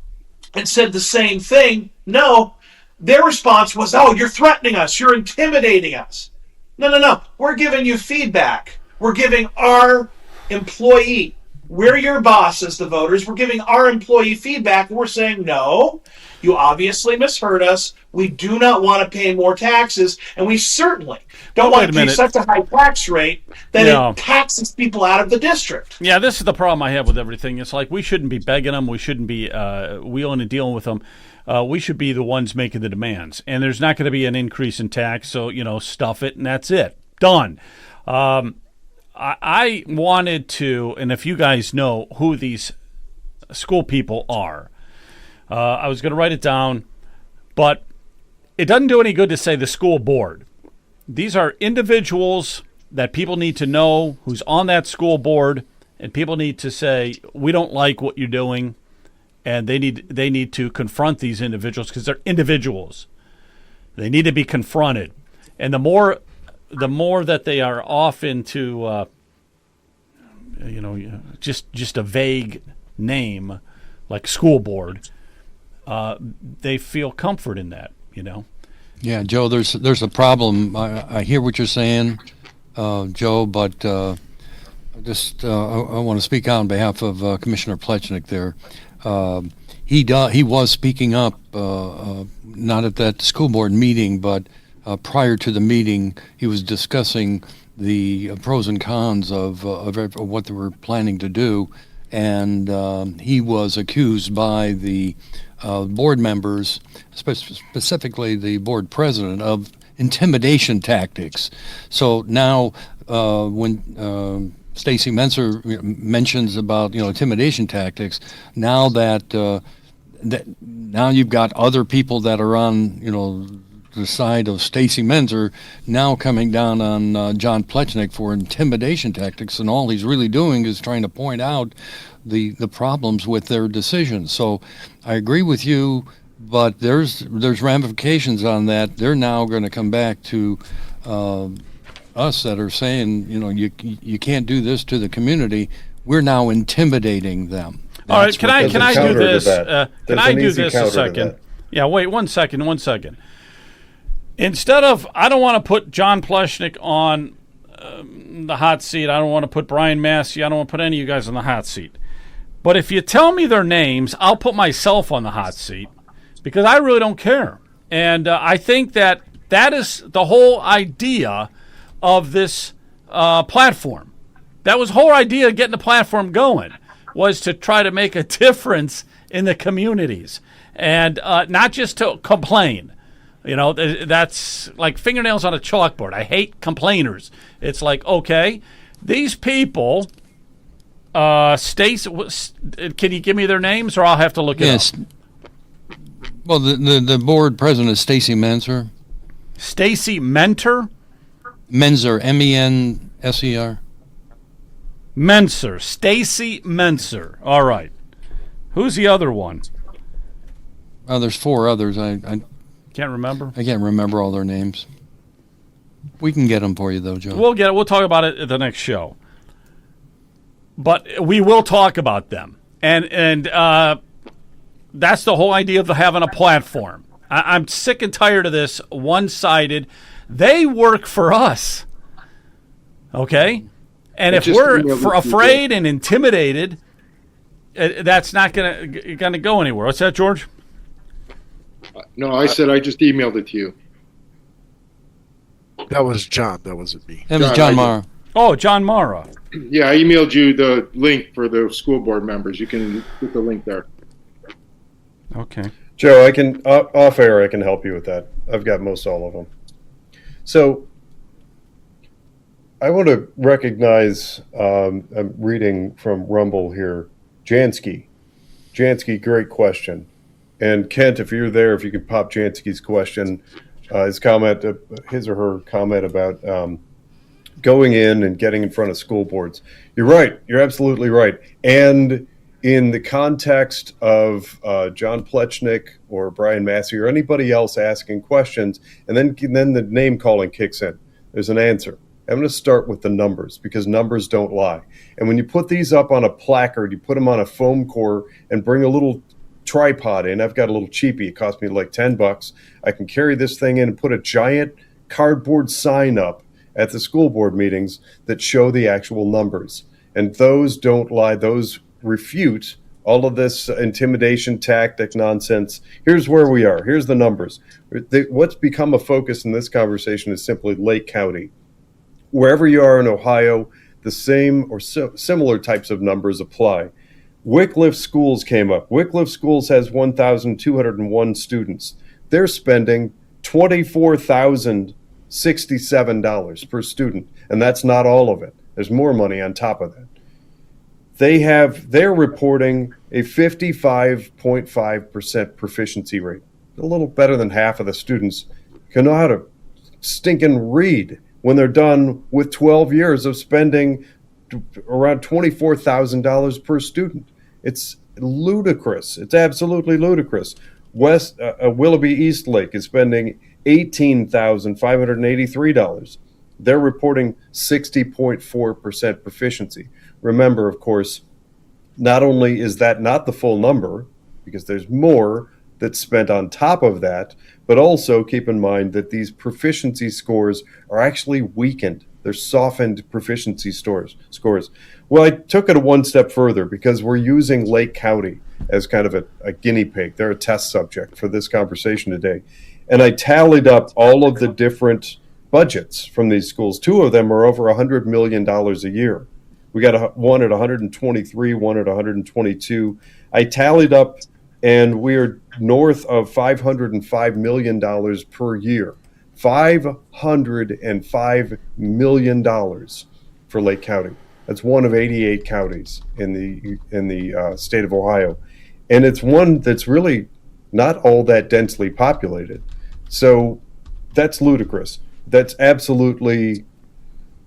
and said the same thing. No. Their response was, oh, you're threatening us. You're intimidating us. No. We're giving you feedback. We're giving our employee. We're your boss as the voters. We're giving our employee feedback. We're saying, no, you obviously misheard us. We do not want to pay more taxes. And we certainly don't want to pay such a high tax rate that it taxes people out of the district. Yeah, this is the problem I have with everything. It's like we shouldn't be begging them. We shouldn't be wheeling and dealing with them. We should be the ones making the demands. And there's not going to be an increase in tax, so, stuff it, and that's it. Done. I wanted to, and if you guys know who these school people are, I was going to write it down, but it doesn't do any good to say the school board. These are individuals that people need to know who's on that school board, and people need to say, we don't like what you're doing, and they need to confront these individuals because they're individuals. They need to be confronted. And the more that they are off into, just a vague name like school board, they feel comfort in that, Yeah, Joe, there's a problem. I hear what you're saying, Joe, but I want to speak on behalf of Commissioner Plechnik there. He was speaking up, not at that school board meeting, but prior to the meeting, he was discussing the pros and cons of what they were planning to do, and he was accused by the board members, specifically the board president, of intimidation tactics. So now, when Stacy Menser mentions about intimidation tactics, now that now you've got other people that are on the side of Stacy Menser now coming down on John Plechnik for intimidation tactics, and all he's really doing is trying to point out the problems with their decisions. So I agree with you, but there's ramifications on that. They're now going to come back to us that are saying, you can't do this to the community. We're now intimidating them. All right, can I do this? Can I do this a second? Yeah, wait, one second. Instead of, I don't want to put John Plechnik on the hot seat. I don't want to put Brian Massey. I don't want to put any of you guys on the hot seat. But if you tell me their names, I'll put myself on the hot seat because I really don't care. And I think that is the whole idea of this platform. That was the whole idea of getting the platform going, was to try to make a difference in the communities and not just to complain. That's like fingernails on a chalkboard. I hate complainers. It's like, okay, these people, Stacy, can you give me their names or I'll have to look it up? Well, the board president is Stacy Menser. Stacy Mentor? Menser, M-E-N-S-E-R. Menser, Stacy Menser. All right. Who's the other one? There's four others. I can't remember. I can't remember all their names. We can get them for you, though, Joe. We'll get it. We'll talk about it at the next show. But we will talk about them, and that's the whole idea of having a platform. I'm sick and tired of this one-sided. They work for us, okay? And if we're afraid and intimidated, that's not gonna go anywhere. What's that, George? No, I said I just emailed it to you. That was John. That wasn't me. That was John Mara. Oh, John Mara. Yeah, I emailed you the link for the school board members. You can get the link there. Okay. Joe, I can off air. I can help you with that. I've got most all of them. So I want to recognize. I'm reading from Rumble here. Jansky, great question. And Kent, if you're there, if you could pop Jansky's question, his or her comment about going in and getting in front of school boards. You're right. You're absolutely right. And in the context of John Plechnik or Brian Massey or anybody else asking questions, and then the name calling kicks in. There's an answer. I'm going to start with the numbers because numbers don't lie. And when you put these up on a placard, you put them on a foam core and bring a little tripod in. I've got a little cheapie. It cost me like $10. I can carry this thing in and put a giant cardboard sign up at the school board meetings that show the actual numbers. And those don't lie. Those refute all of this intimidation tactic nonsense. Here's where we are. Here's the numbers. What's become a focus in this conversation is simply Lake County. Wherever you are in Ohio, the same or similar types of numbers apply. Wycliffe Schools came up. Wycliffe Schools has 1,201 students. They're spending $24,067 per student, and that's not all of it. There's more money on top of that. They're reporting a 55.5% proficiency rate. A little better than half of the students can know how to stinking read when they're done with 12 years of spending around $24,000 per student. It's ludicrous. It's absolutely ludicrous. Willoughby Eastlake is spending $18,583. They're reporting 60.4% proficiency. Remember, of course, not only is that not the full number, because there's more that's spent on top of that, but also keep in mind that these proficiency scores are actually weakened. They're softened proficiency scores. Well, I took it one step further because we're using Lake County as kind of a guinea pig. They're a test subject for this conversation today. And I tallied up all of the different budgets from these schools. Two of them are over $100 million a year. We got one at 123, one at 122. I tallied up, and we're north of $505 million per year. $505 million for Lake County. That's one of 88 counties in the state of Ohio, and it's one that's really not all that densely populated. So that's ludicrous. That's absolutely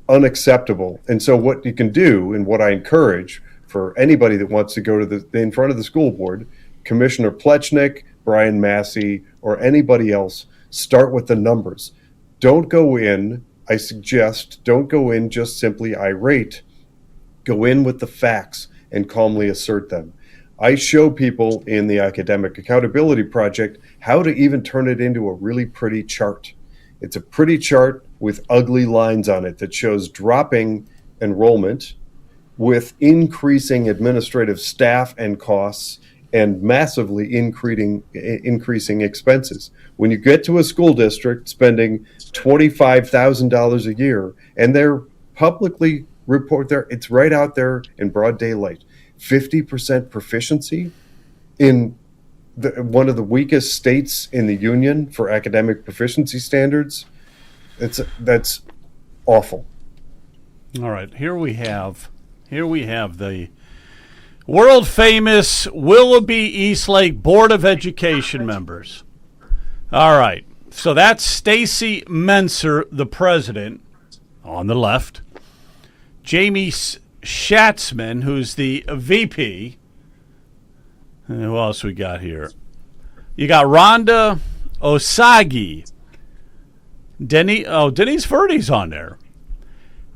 unacceptable. And so what you can do, and what I encourage for anybody that wants to go to in front of the school board, Commissioner Plechnik, Brian Massey, or anybody else, start with the numbers. Don't go in, I suggest, don't go in just simply irate. Go in with the facts and calmly assert them. I show people in the Academic Accountability Project how to even turn it into a really pretty chart. It's a pretty chart with ugly lines on it that shows dropping enrollment with increasing administrative staff and costs and massively increasing expenses. When you get to a school district spending $25,000 a year, and they're publicly report there, it's right out there in broad daylight, 50% proficiency in one of the weakest states in the union for academic proficiency standards. That's awful. All right, here we have the world famous Willoughby Eastlake Board of Education members. All right, so that's Stacy Menser, the president, on the left. Jamie Schatzman, who's the VP. And who else we got here? You got Rhonda Osagi. Denise Verdi's on there.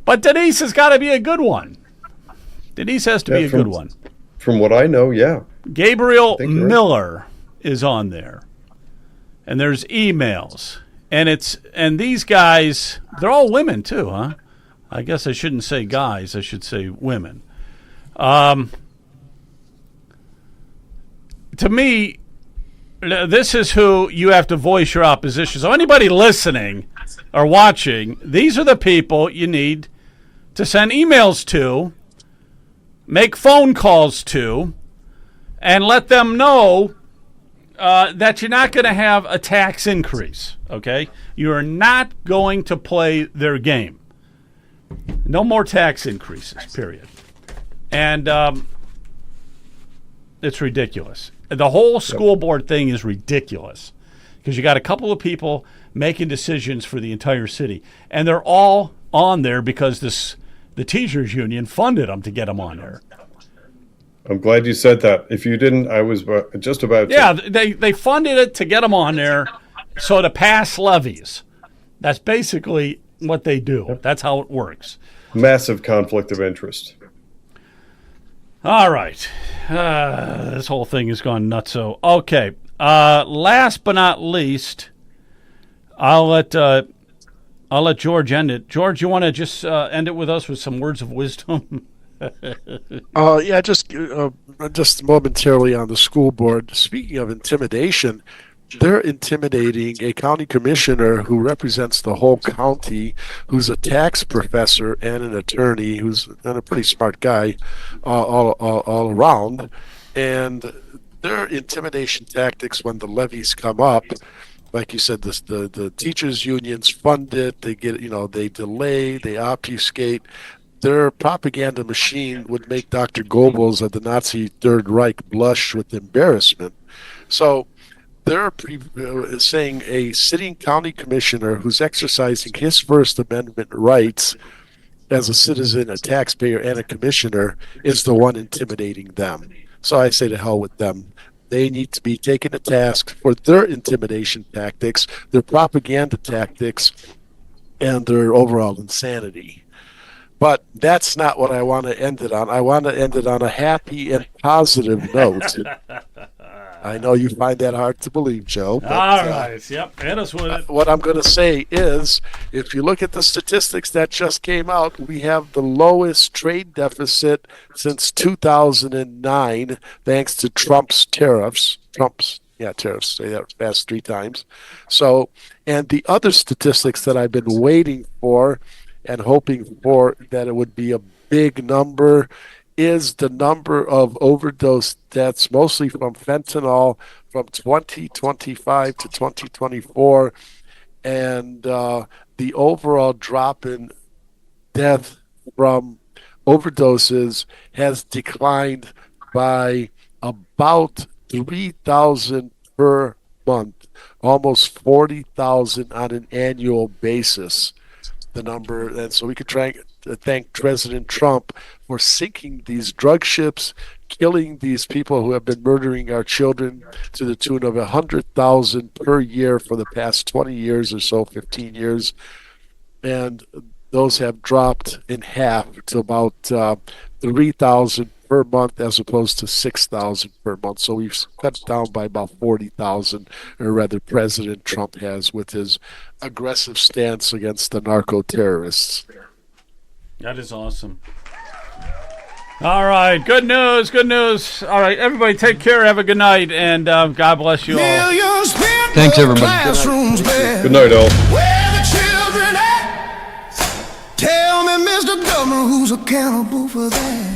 But Denise has got to be a good one. Denise has to be a good one. From what I know, yeah. Gabriel Miller is on there. and there's emails, and these guys, they're all women too, huh? I guess I shouldn't say guys, I should say women. To me, this is who you have to voice your opposition. So anybody listening or watching, these are the people you need to send emails to, make phone calls to, and let them know that you're not going to have a tax increase, okay? You are not going to play their game. No more tax increases, period. And it's ridiculous. The whole school board thing is ridiculous because you got a couple of people making decisions for the entire city, and they're all on there because the teachers union funded them to get them on there. I'm glad you said that. If you didn't, I was just about to. Yeah, they funded it to get them on there so to pass levies. That's basically what they do. That's how it works. Massive conflict of interest. All right. This whole thing has gone nutso. Okay. Last but not least, I'll let George end it. George, you want to just end it with us with some words of wisdom? Yeah, just momentarily on the school board. Speaking of intimidation, they're intimidating a county commissioner who represents the whole county, who's a tax professor and an attorney, who's a pretty smart guy all around. And their intimidation tactics when the levies come up, like you said, the teachers unions fund it. They get, they delay, they obfuscate. Their propaganda machine would make Dr. Goebbels of the Nazi Third Reich blush with embarrassment. So they're saying a sitting county commissioner who's exercising his First Amendment rights as a citizen, a taxpayer, and a commissioner is the one intimidating them. So I say to hell with them. They need to be taken to task for their intimidation tactics, their propaganda tactics, and their overall insanity. But that's not what I want to end it on. I want to end it on a happy and positive note. I know you find that hard to believe, Joe. But, all right. Yep. Hit us with it. What I'm going to say is, if you look at the statistics that just came out, we have the lowest trade deficit since 2009, thanks to Trump's tariffs. Tariffs. Say that fast 3 times. So, and the other statistics that I've been waiting for and hoping for that it would be a big number is the number of overdose deaths, mostly from fentanyl, from 2025 to 2024, and the overall drop in death from overdoses has declined by about 3,000 per month, almost 40,000 on an annual basis. The number, and so we could try to thank President Trump for sinking these drug ships, killing these people who have been murdering our children to the tune of 100,000 per year for the past 20 years or so, 15 years, and those have dropped in half to about 3,000 per month as opposed to 6,000 per month. So we've cut down by about 40,000, or rather President Trump has with his aggressive stance against the narco-terrorists. That is awesome. All right, good news, good news. All right, everybody take care, have a good night, and God bless you all. Thanks, everybody. Good night, all. Where the children at? Tell me, Mr. Governor, who's accountable for that?